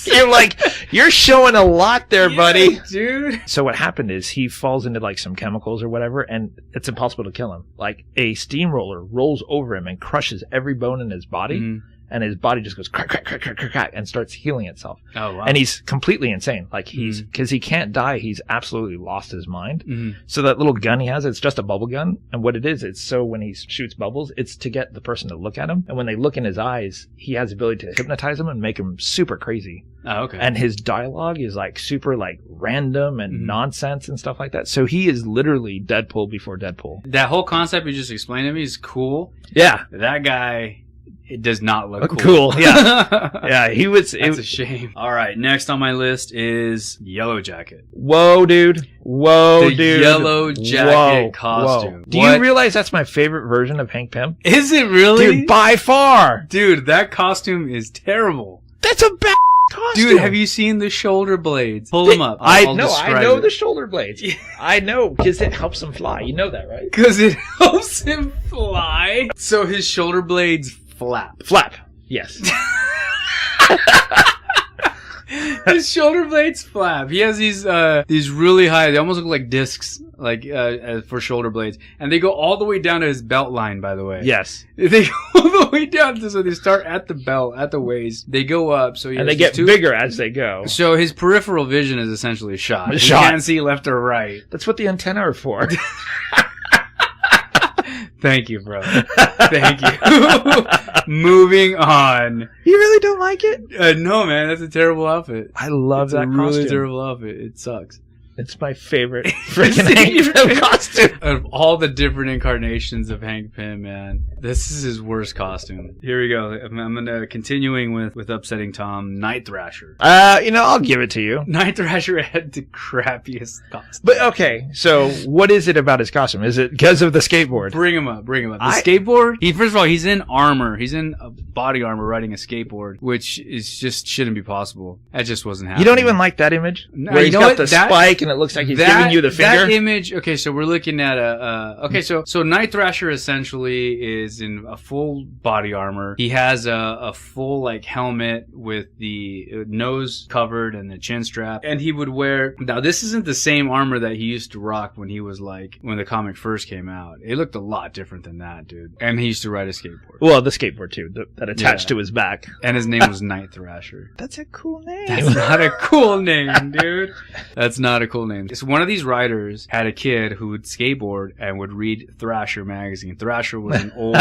You're like, you're showing a lot there, buddy. Yeah, dude. So what happened is he falls into like some chemicals or whatever, and it's impossible to kill him. Like a steamroller rolls over him and crushes every bone in his body, Mhm. and his body just goes crack, crack, crack, crack, crack, crack, and starts healing itself. Oh, wow. And he's completely insane. Like because he can't die. He's absolutely lost his mind. Mhm. So that little gun he has, it's just a bubble gun. And what it is, it's so when he shoots bubbles, it's to get the person to look at him. And when they look in his eyes, he has the ability to hypnotize them and make him super crazy. Oh, okay. And his dialogue is like super like random and Mhm. nonsense and stuff like that. So he is literally Deadpool before Deadpool. that whole concept you just explained to me is cool. Yeah. That guy, it does not look Cool, yeah. Yeah, he was. That's a shame. All right, next on my list is Yellow Jacket. Whoa, dude. Whoa, The dude. Yellow Jacket Whoa, costume. whoa. Do What? you realize that's my favorite version of Hank Pym? Is it really? Dude, by far. Dude, that costume is terrible. That's a bad costume. Dude, have you seen the shoulder blades? Pull them up. I I'll know describe the it. shoulder blades. I know, because it helps him fly. You know that, right? Because it helps him fly. So his shoulder blades flap. Flap. Yes. His shoulder blades flap. He has these really high. They almost look like discs, like for shoulder blades, and they go all the way down to his belt line. By the way, Yes. they go all the way down. So they start at the belt, at the waist. They go up. So he And has they get these two- bigger as they go. So his peripheral vision is essentially shot. He Shot. can't see left or right. That's what the antennae are for. Thank you, bro. Thank you. Moving on. You really don't like it? No, man, that's a terrible outfit. I love It's that a really costume. terrible outfit. It sucks. It's my favorite freaking Hank Pym costume. Of all the different incarnations of Hank Pym, man, this is his worst costume. Here we go. I'm gonna continuing with upsetting Tom. Night Thrasher. I'll give it to you. Night Thrasher had the crappiest costume. But okay, so what is it about his costume? Is it because of the skateboard? Bring him up. The skateboard. First of all, he's in armor. He's in body armor riding a skateboard, which is just shouldn't be possible. That just wasn't happening. You don't even like that image? No, Where you he's know got what? the That- spike and it looks like he's giving you the finger? That image. Okay, so we're looking at so Night Thrasher essentially is in a full body armor. He has a full like helmet with the nose covered and the chin strap, and he would wear. Now this isn't the same armor that he used to rock when the comic first came out. It looked a lot different than that, dude. And he used to ride a skateboard. Well, the skateboard too, that attached Yeah. to his back. And his name was Night Thrasher. That's a cool name. That's not a cool name, dude. That's not a cool name. So one of these writers had a kid who would skateboard and would read Thrasher magazine. Thrasher was an old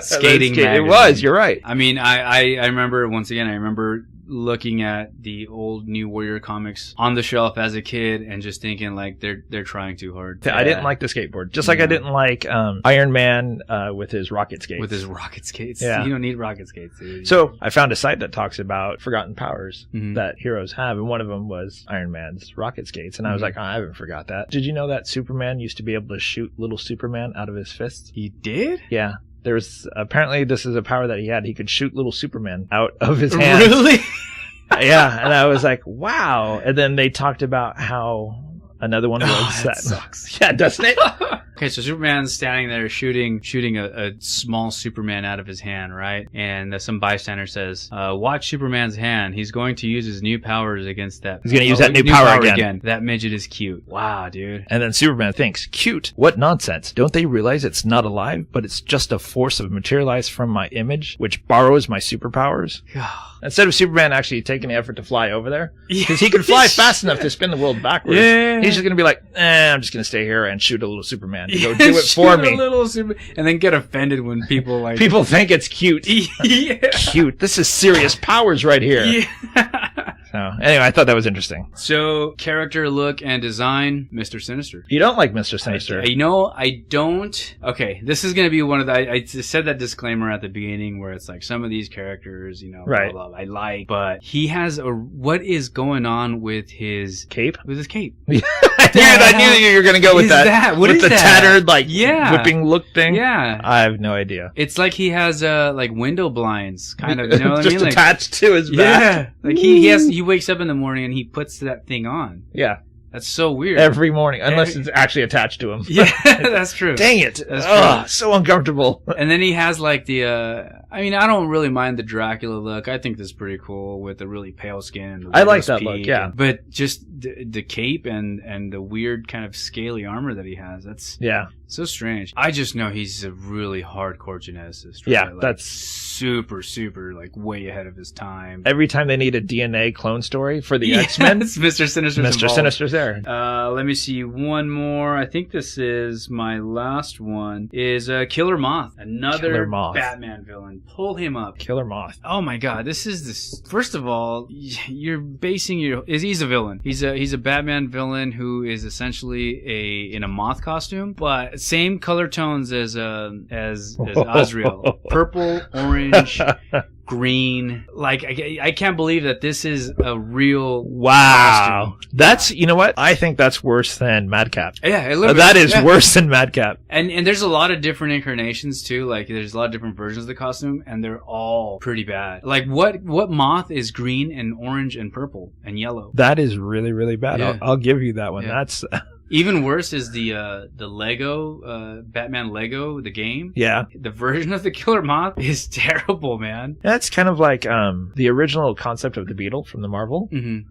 skating magazine. It was, you're right. I mean, I remember, once again, I remember looking at the old New Warrior comics on the shelf as a kid and just thinking like they're trying too hard. I didn't like the skateboard. Just like I didn't like Iron Man with his rocket skates. with his rocket skates. Yeah. You don't need rocket skates, dude. So I found a site that talks about forgotten powers Mhm. that heroes have, and one of them was Iron Man's rocket skates. And I was Mhm. like, I haven't forgot that. Did you know that Superman used to be able to shoot little Superman out of his fists? He did? Yeah. There's apparently this is a power that he had. He could shoot little Superman out of his hands. Really? Yeah, and I was like, wow. And then they talked about how another one was Oh, that that. sucks. Yeah, doesn't it? Okay, so Superman's standing there shooting a small Superman out of his hand, right? And some bystander says, watch Superman's hand. He's going to use his new powers against that. He's gonna use that new power again. That midget is cute. Wow, dude. And then Superman thinks, cute. What nonsense. Don't they realize it's not alive, but it's just a force of materialized from my image, which borrows my superpowers? Instead of Superman actually taking the effort to fly over there, because he could fly fast enough to spin the world backwards, Yeah. he's just going to be like, I'm just going to stay here and shoot a little Superman to go do it Shoot for a me. little and then get offended when people like... People think it's cute. Yeah. Cute. This is serious powers right here. Yeah. So, anyway, I thought that was interesting. So, character, look, and design, Mr. Sinister. You don't like Mr. Sinister. I don't. Okay, this is going to be one of the... I said that disclaimer at the beginning where it's like some of these characters, Right. blah, blah, I like, but he has what is going on with his... Cape? With his cape. I knew you were going to go with that. What with is the that? tattered, like, Yeah. whipping look thing. Yeah. I have no idea. It's like he has like window blinds, kind of. You know what I Just mean? Like, attached to his back. yeah. Like he wakes up in the morning and he puts that thing on. Yeah. That's so weird. Every morning, unless it's actually attached to him. Yeah, that's true. Dang it. That's Ugh, so uncomfortable. And then he has like the, I mean, I don't really mind the Dracula look. I think that's pretty cool with the really pale skin. And the I like widow's that look, peak. yeah. But just the cape and the weird kind of scaly armor that he has, that's Yeah. so strange. I just know he's a really hardcore geneticist. Right? Yeah, Like, that's... super, like way ahead of his time. Every time they need a DNA clone story for the X-Men, It's Mr. Sinister's Mr. involved. Sinister's there. Let me see one more. I think this is my last one. Is Killer Moth, another Killer Moth. Batman villain. Pull him up. Killer Moth. Oh my God! This is this. First of all, you're basing he's a villain. He's a Batman villain who is essentially in a moth costume, but same color tones as Azrael. Purple, orange, green. Like I can't believe that this is a real Wow. costume. That's, you know what? I think that's worse than Madcap. Yeah, a little bit. That is Yeah. worse than Madcap. And there's a lot of different incarnations too. Like there's a lot of different versions of the costume, and they're all pretty bad. Like what moth is green and orange and purple and yellow? That is really, really bad. Yeah. I'll give you that one. Yeah. That's, Even worse is the Lego Batman Lego the game. yeah. The version of the Killer Moth is terrible, man. That's kind of like the original concept of the Beetle from the Marvel. Mm-hmm.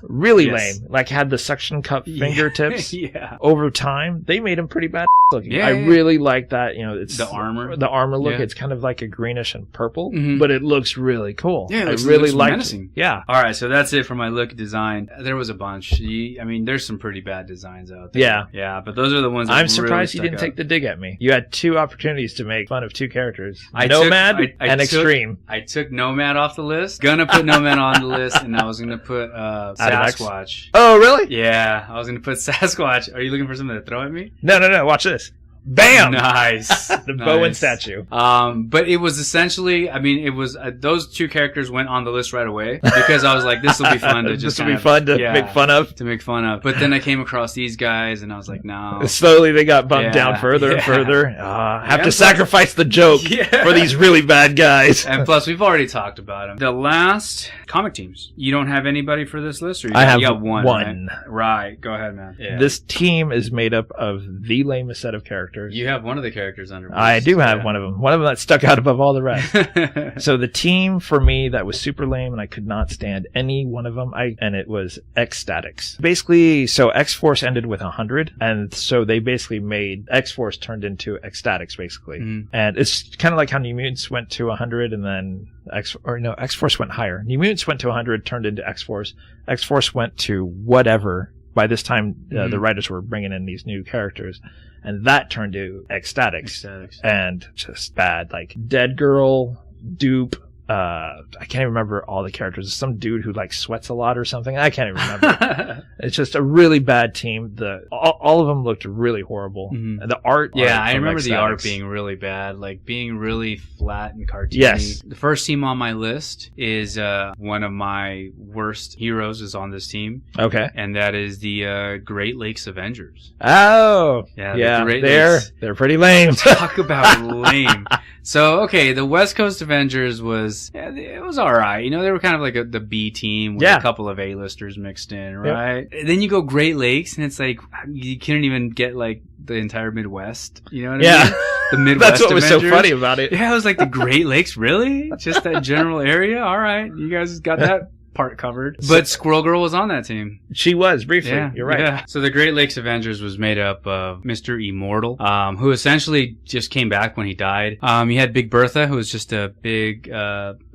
Really Yes. lame. Like had the suction cup fingertips. Yeah. Over time, they made him pretty bad looking. Yeah, I yeah. really like that. You know, it's The armor. The armor look. Yeah. It's kind of like a greenish and purple, Mhm. but it looks really cool. Yeah, it I really looks liked menacing. it. Yeah. All right, so that's it for my look design. There was a bunch. I mean, there's some pretty bad designs out there. Yeah. Yeah, but those are the ones that I'm surprised really you didn't stuck take the dig at me. You had two opportunities to make fun of two characters. I Nomad took- I and took- Extreme. I took Nomad off the list. Gonna put Nomad on the list, and I was gonna put Adax? Sasquatch. Oh, really? Yeah, I was gonna put Sasquatch. Are you looking for something to throw at me? No. Watch this. Bam! Nice. The Bowen statue. But it was essentially, I mean, it was those two characters went on the list right away because I was like, this will be fun to just This will be kind of- fun to yeah, make fun of. to make fun of. But then I came across these guys, and I was like, no. Slowly they got bumped Yeah, down further and yeah. further. Have Yeah, to plus- sacrifice the joke Yeah. for these really bad guys. And plus, we've already talked about them. The last comic teams. You don't have anybody for this list, or you I have you got one. one. Right. Go ahead, man. Yeah. This team is made up of the lamest set of characters. You have one of the characters under. I do have one of them. One of them that stuck out above all the rest. one. So the team for me that was super lame and I could not stand any one of them, and it was X-Statics. Basically, so X-Force ended with 100, and so they basically made X-Force turned into X-Statics, basically. Mhm. And it's kind of like how New Mutants went to 100 and then X-Force went higher. New Mutants went to 100, turned into X-Force. X-Force went to whatever. By this time, the writers were bringing in these new characters, and that turned to X-Statics. And just bad. Like Dead Girl, Dupe, I can't even remember all the characters. Some dude who like sweats a lot or something. I can't even remember. It's just a really bad team. All of them looked really horrible. Mhm. And the art. Yeah, I from remember the art X-Statics. being really bad, like being really flat and cartoony. Yes. The first team on my list is one of my worst heroes is on this team, Okay. and that is the Great Lakes Avengers. Oh. Yeah, Yeah. the Great They're Lakes. pretty lame. Talk about lame. So, okay, the West Coast Avengers it was all right. You know, they were kind of like the B team with Yeah. a couple of A-listers mixed in, right? Then you go Great Lakes, and it's like you couldn't even get like the entire Midwest. You know what I Yeah. mean? The Midwest That's what was so Avengers. funny about it. Yeah, I was like, the Great Lakes, really? Just that general area? All right, you guys got that part covered. But Squirrel Girl was on that team. She was briefly. Yeah, You're right. Yeah. So the Great Lakes Avengers was made up of Mr. Immortal, who essentially just came back when he died. You had Big Bertha, who was just a big,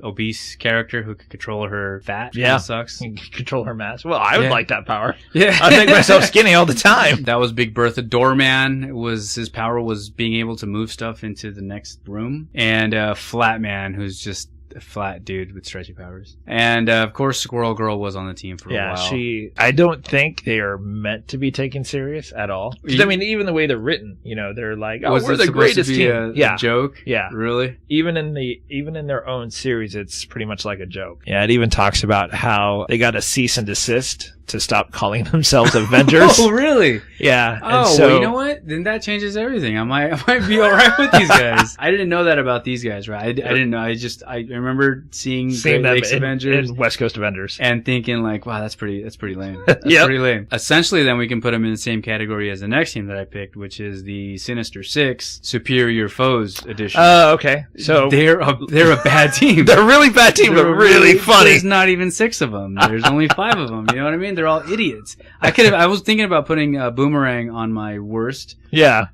obese character who could control her fat. Yeah. Kinda sucks. You can control her mass. Well, I would Yeah. like that power. Yeah. I'd make myself skinny all the time. That was Big Bertha. Doorman his power was being able to move stuff into the next room. And Flatman, who's just a flat dude with stretchy powers. And of course, Squirrel Girl was on the team for a Yeah, while. I don't think they are meant to be taken serious at all. 'Cause, I mean, even the way they're written, you know, they're like, oh, was we're it the supposed greatest to be team. a joke? Yeah. Really? Even in their own series, it's pretty much like a joke. Yeah, it even talks about how they got a cease and desist to stop calling themselves Avengers. Oh, really? Yeah. Oh, and so, well, you know what? Then that changes everything. I might be all right with these guys. I didn't know that about these guys, right? I didn't know. I remember seeing Great them Lakes Avengers in West Coast Avengers. and thinking like, wow, that's pretty lame. That's pretty lame. Essentially, then we can put them in the same category as the next team that I picked, which is the Sinister Six Superior Foes edition. Oh, okay. So they're a bad team. they're a really bad team, but really funny. There's not even 6 of them. There's only 5 of them. You know what I mean? They're all idiots. I was thinking about putting Boomerang on my worst. Yeah.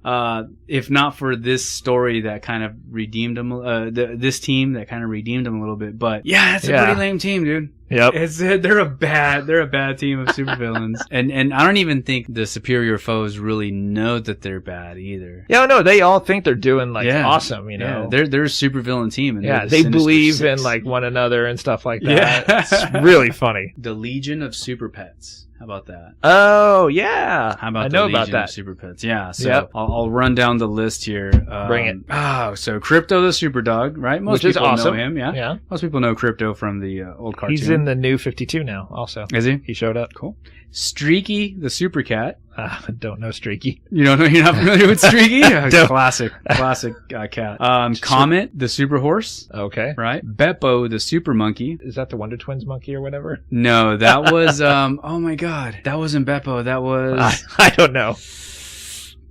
If not for this story that kind of redeemed them, this team that kind of redeemed them a little bit. But yeah, it's a pretty lame team, dude. Yep. They're a bad team of supervillains. and I don't even think the Superior Foes really know that they're bad either. Yeah, no, they all think they're doing awesome, you know. Yeah, they're a supervillain team. And they believe in like one another and stuff like that. Yeah. It's really funny. The Legion of Super Pets. How about that? Oh, yeah. How about I know the Legion about that. of Super Pets? Yeah, so I'll run down the list here. Bring it. Oh, so Crypto the Super Dog, right? Most Which is people awesome. know him, yeah. Yeah. Most people know Crypto from the old cartoon. He's in the new 52 now, also. Is he? He showed up. Cool. Streaky the Super Cat. I don't know Streaky. You don't know? You're not familiar with Streaky? No. Classic cat. Comet the Super Horse. Okay. Right. Beppo the Super Monkey. Is that the Wonder Twins monkey or whatever? No, that was oh my god, that wasn't Beppo. That was I don't know.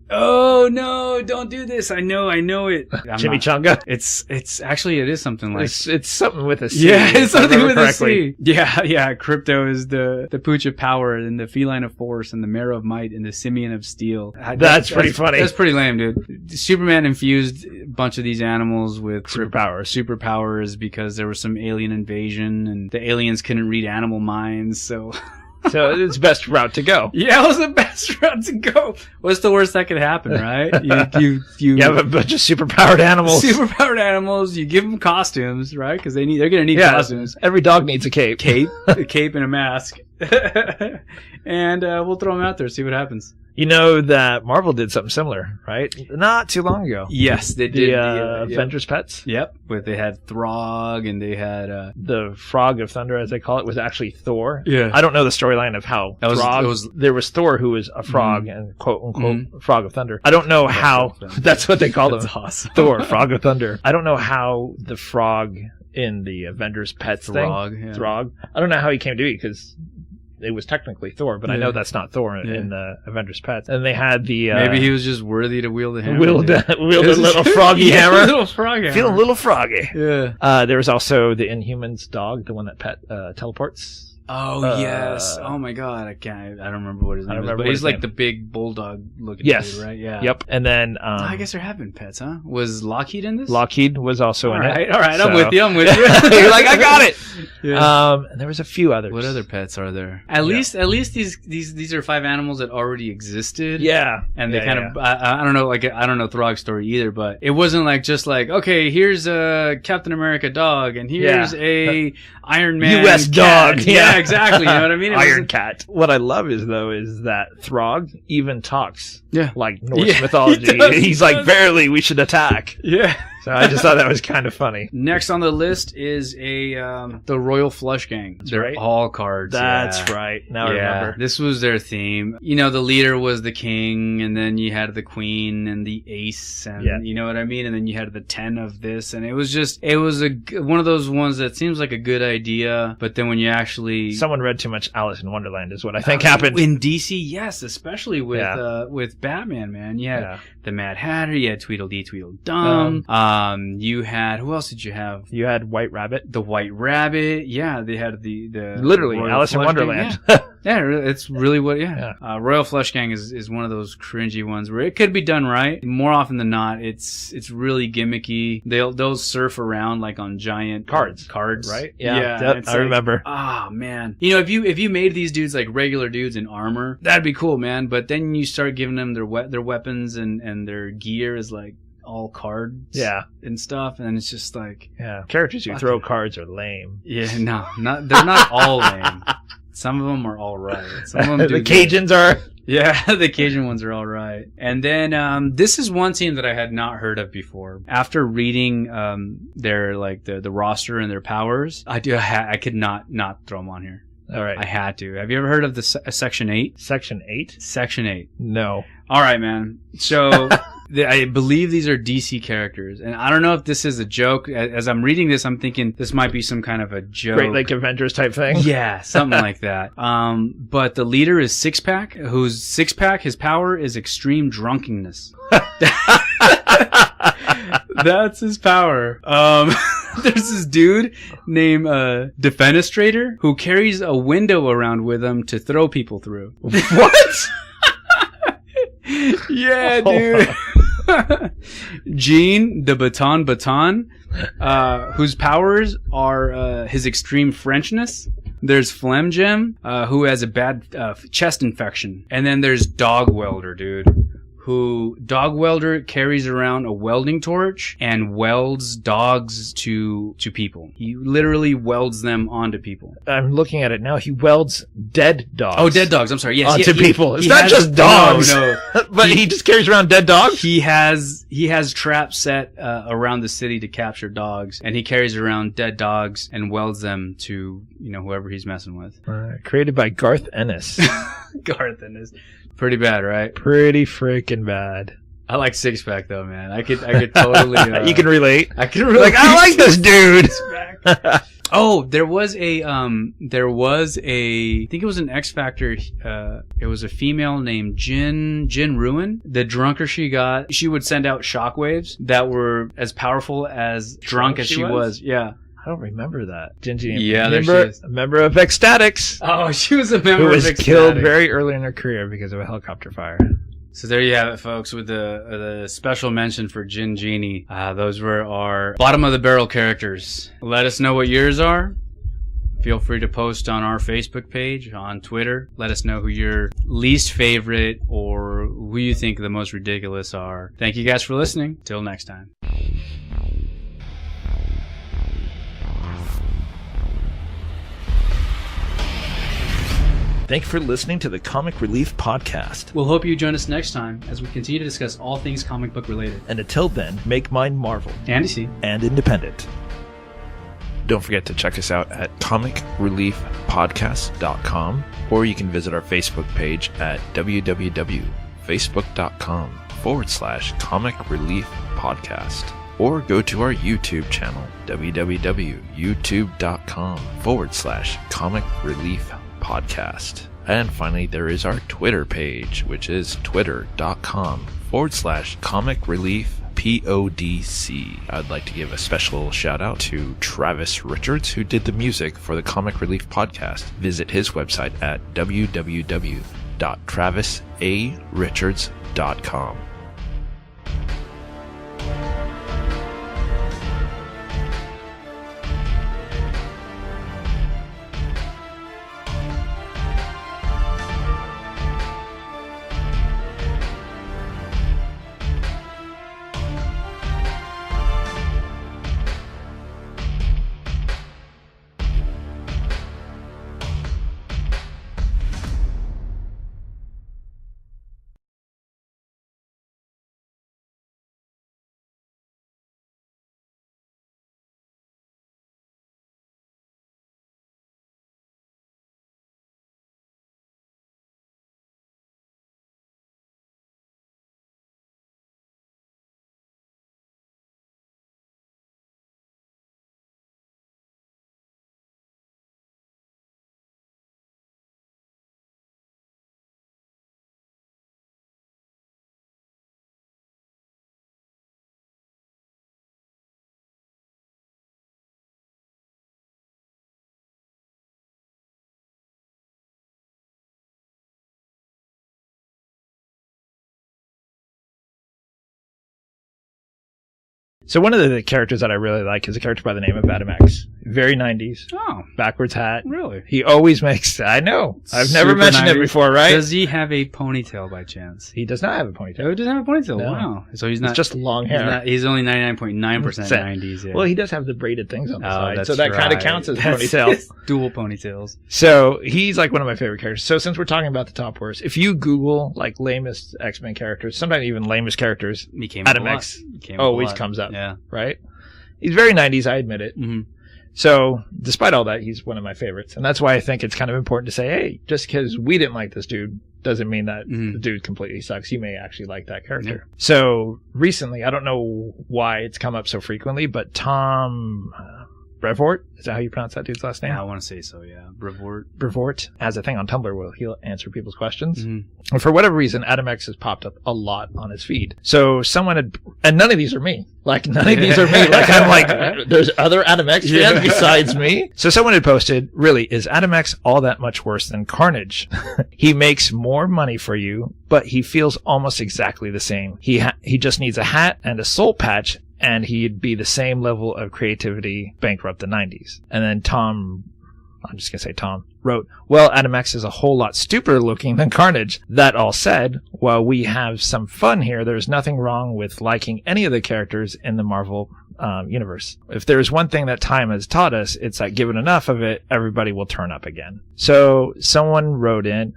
Oh no! Don't do this. I know it. Chimichanga. It's actually it is something like it's something with a C. Yeah, it's something with a C. Yeah. Crypto is the pooch of power and the feline of force and the marrow of might and the simian of steel. That's pretty funny. That's pretty lame, dude. Superman infused a bunch of these animals with superpowers because there was some alien invasion and the aliens couldn't read animal minds, so. So it's the best route to go. Yeah, it was the best route to go. What's the worst that could happen, right? You have a bunch of superpowered animals. You give them costumes, right? Because they're gonna need costumes. Every dog needs a cape. A cape and a mask. And we'll throw them out there, see what happens. You know that Marvel did something similar, right? Not too long ago. Yes, they did. The Avengers Pets. Yep, but they had Throg and they had the Frog of Thunder, as they call it, was actually Thor. Yeah, I don't know the storyline of how there was Thor who was a frog and quote unquote Frog of Thunder. I don't know how that's what they called him. That's awesome. Thor, Frog of Thunder. I don't know how the frog in the Avengers Pets Throg. Throg. I don't know how he came to be because it was technically Thor, but I know that's not Thor in the Avengers Pets. And they had the maybe he was just worthy to wield a hammer. Wield a little froggy hammer. Little frog hammer. Feeling a little froggy. Yeah. There was also the Inhumans dog, the one that teleports. Oh yes! Oh my god! I don't remember what his name is, but he's like the big bulldog looking dude, right? Yeah. Yep. And then I guess there have been pets, huh? Was Lockheed in this? Lockheed was also in it. All right, I'm with you. You're like, I got it. Yeah. And there was a few others. What other pets are there? At least these are 5 animals that already existed. Yeah. And they kind of I don't know, like I don't know Throg's story either, but it wasn't like just like, okay, here's a Captain America dog and here's a Iron Man US cat. dog. Yeah, exactly. You know what I mean? Iron Cat. What I love is that Throg even talks like Norse mythology. He's like, verily we should attack. Yeah. So I just thought that was kind of funny. Next on the list is the Royal Flush Gang. They're all cards. That's right. Now I remember. This was their theme. You know, the leader was the king, and then you had the queen and the ace, and you know what I mean? And then you had the 10 of this, and it was one of those ones that seems like a good idea, but then when you actually... Someone read too much Alice in Wonderland is what I think happened. In DC, yes, especially with Batman, man. You had the Mad Hatter, you had Tweedledee Tweedledum, you had, who else did you have? You had White Rabbit. The White Rabbit, yeah. They had the literally Royal Alice in Flush Wonderland. Gang, yeah, it's really what, Royal Flush Gang is one of those cringy ones where it could be done right. More often than not, it's really gimmicky. They'll surf around like on giant cards, right? Yeah, I remember. Oh man, you know, if you made these dudes like regular dudes in armor, that'd be cool, man. But then you start giving them their weapons and their gear is like all cards and stuff, and it's just like characters who throw cards are lame. Yeah, they're not all lame. Some of them are all right. Some of them the Cajuns are. Yeah, the Cajun ones are all right. And then this is one team that I had not heard of before. After reading their like the roster and their powers, I could not throw them on here. All right. I had to. Have you ever heard of the Section 8? Section 8? Section 8. No. All right, man. So I believe these are DC characters, and I don't know if this is a joke. As I'm reading this, I'm thinking this might be some kind of a joke. Great Lake Avengers type thing? Yeah, something like that. But the leader is Six-Pack, whose Six-Pack, his power is extreme drunkenness. That's his power. There's this dude named Defenestrator who carries a window around with him to throw people through. What? Yeah, dude. Gene, the Baton, whose powers are his extreme Frenchness. There's Phlegm Gem, who has a bad chest infection. And then there's Dog Welder, dude. Dog Welder carries around a welding torch and welds dogs to people. He literally welds them onto people. I'm looking at it now. He welds dead dogs. Oh, dead dogs. I'm sorry. Yes, onto people. It's not just dogs. No. But he just carries around dead dogs? He has traps set around the city to capture dogs, and he carries around dead dogs and welds them to, whoever he's messing with. Created by Garth Ennis. Garth Ennis. Pretty bad, right? Pretty freaking bad. I like Six-Pack though, man. I could totally. You can relate. I can relate. I like this dude. Oh, there was a I think it was an X Factor. It was a female named Jin Ruin. The drunker she got, she would send out shockwaves that were as powerful as drunk as she was. Yeah. I don't remember that. Gingy, yeah, there she is. A member of Ecstatics. Oh, she was a member who of was Ecstatics. Killed very early in her career because of a helicopter fire. So there you have it, folks, with the special mention for Jin Genie. Those were our bottom of the barrel characters. Let us know what yours are. Feel free to post on our Facebook page, on Twitter. Let us know who your least favorite or who you think the most ridiculous are. Thank you guys for listening. Till next time. Thank you for listening to the Comic Relief Podcast. We'll hope you join us next time as we continue to discuss all things comic book related. And until then, make mine Marvel. And DC. And independent. Don't forget to check us out at comicreliefpodcast.com, or you can visit our Facebook page at www.facebook.com/Comic Relief Podcast. Or go to our YouTube channel, www.youtube.com/Comic Relief Podcast. And finally, there is our Twitter page, which is twitter.com/Comic Relief PODC. I'd like to give a special shout out to Travis Richards, who did the music for the Comic Relief Podcast. Visit his website at www.travisarichards.com. So one of the characters that I really like is a character by the name of Adam X. Very 90s. Oh. Backwards hat. Really? He always makes... I know. I've never Super mentioned 90s. It before, right? Does he have a ponytail by chance? He does not have a ponytail. Oh, he doesn't have a ponytail? No. Wow. So he's not... It's just long hair. He's only 99.9% 90s. Yeah. Well, he does have the braided things on the side, that's so that kind of right. counts as a That's ponytail. Dual ponytails. So he's like one of my favorite characters. So since we're talking about the top worst, if you Google like lamest X-Men characters, sometimes even lamest characters, He came Adam up a lot. X He came up a always lot. comes up. Yeah. Right? He's very 90s, I admit it. Mm-hmm. So, despite all that, he's one of my favorites. And that's why I think it's kind of important to say, hey, just because we didn't like this dude doesn't mean that the dude completely sucks. You may actually like that character. Yeah. So, recently, I don't know why it's come up so frequently, but Tom Brevoort, is that how you pronounce that dude's last name? Yeah, I want to say so, yeah. Brevoort has a thing on Tumblr where he'll answer people's questions. And for whatever reason, Adam X has popped up a lot on his feed. So someone had, and none of these are me. Like, none of these are me. Like, I'm like, there's other Adam X fans besides me. So someone had posted, really, is Adam X all that much worse than Carnage? He makes more money for you, but he feels almost exactly the same. He just needs a hat and a soul patch, and he'd be the same level of creativity bankrupt the 90s. And then Tom wrote, well, Adam X is a whole lot stupider looking than Carnage. That all said, while we have some fun here, there's nothing wrong with liking any of the characters in the Marvel universe. If there's one thing that time has taught us, it's that given enough of it, everybody will turn up again. So someone wrote in,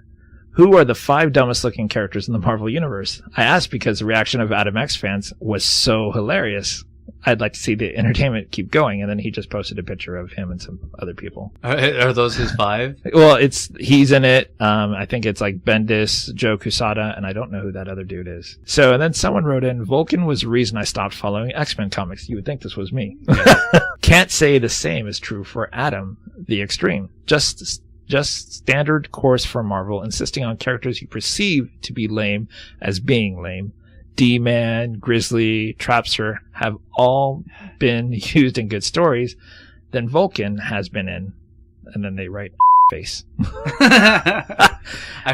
who are the 5 dumbest looking characters in the Marvel Universe? I asked because the reaction of Adam X fans was so hilarious. I'd like to see the entertainment keep going. And then he just posted a picture of him and some other people. Are those his 5? Well, he's in it. I think it's like Bendis, Joe Quesada, and I don't know who that other dude is. So, and then someone wrote in, Vulcan was the reason I stopped following X-Men comics. You would think this was me. Yeah. Can't say the same is true for Adam, the Extreme. Just standard course for Marvel, insisting on characters you perceive to be lame as being lame. D-Man, Grizzly, Trapster have all been used in good stories. Then Vulcan has been in. And then they write face. I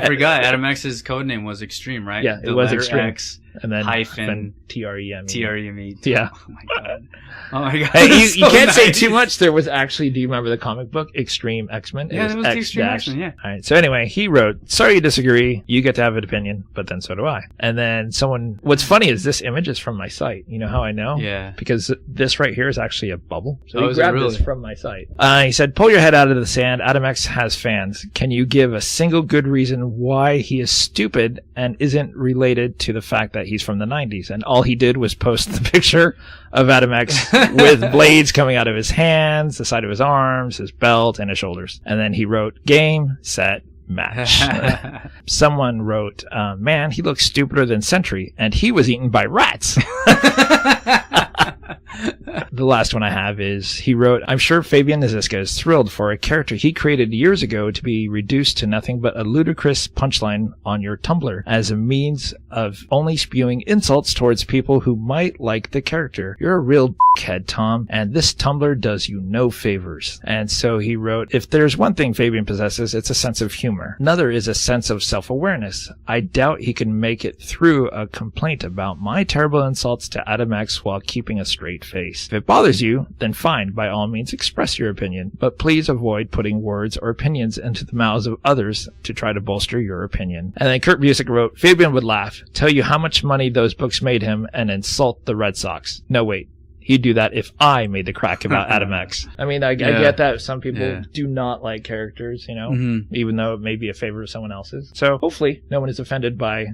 forgot Adam X's codename was Extreme, right? Yeah, it was Extreme. X, and then hyphen TREME. TREME. Yeah. Oh my god. Oh my god. Hey, you can't say too much. There was actually, do you remember the comic book Extreme X-Men? Yeah, it was Extreme X-Men, yeah. All right. So anyway, he wrote, sorry you disagree. You get to have an opinion, but then so do I. And then what's funny is this image is from my site. You know how I know? Yeah. Because this right here is actually a bubble. So he grabbed this from my site. He said, pull your head out of the sand. Adam X has fans. Can you give a single good reason why he is stupid and isn't related to the fact that he's from the 90s? And all he did was post the picture of Adam X with blades coming out of his hands, the side of his arms, his belt, and his shoulders. And then he wrote, game, set, match. Someone wrote, man, he looks stupider than Sentry, and he was eaten by rats. The last one I have is, he wrote, I'm sure Fabian Naziska is thrilled for a character he created years ago to be reduced to nothing but a ludicrous punchline on your Tumblr as a means of only spewing insults towards people who might like the character. You're a real dickhead, Tom, and this Tumblr does you no favors. And so he wrote, if there's one thing Fabian possesses, it's a sense of humor. Another is a sense of self-awareness. I doubt he can make it through a complaint about my terrible insults to Adam X while keeping a straight face. If it bothers you, then fine, by all means express your opinion, but please avoid putting words or opinions into the mouths of others to try to bolster your opinion. And then Kurt Busiek wrote, Fabian would laugh, tell you how much money those books made him, and insult the Red Sox. No, wait. He'd do that if I made the crack about Adam X. I mean, I get that some people do not like characters, even though it may be a favorite of someone else's. So hopefully no one is offended by,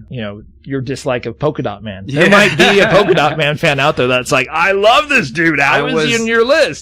your dislike of Polka Dot Man. There might be a Polka Dot Man fan out there that's like, I love this dude. How is he in your list?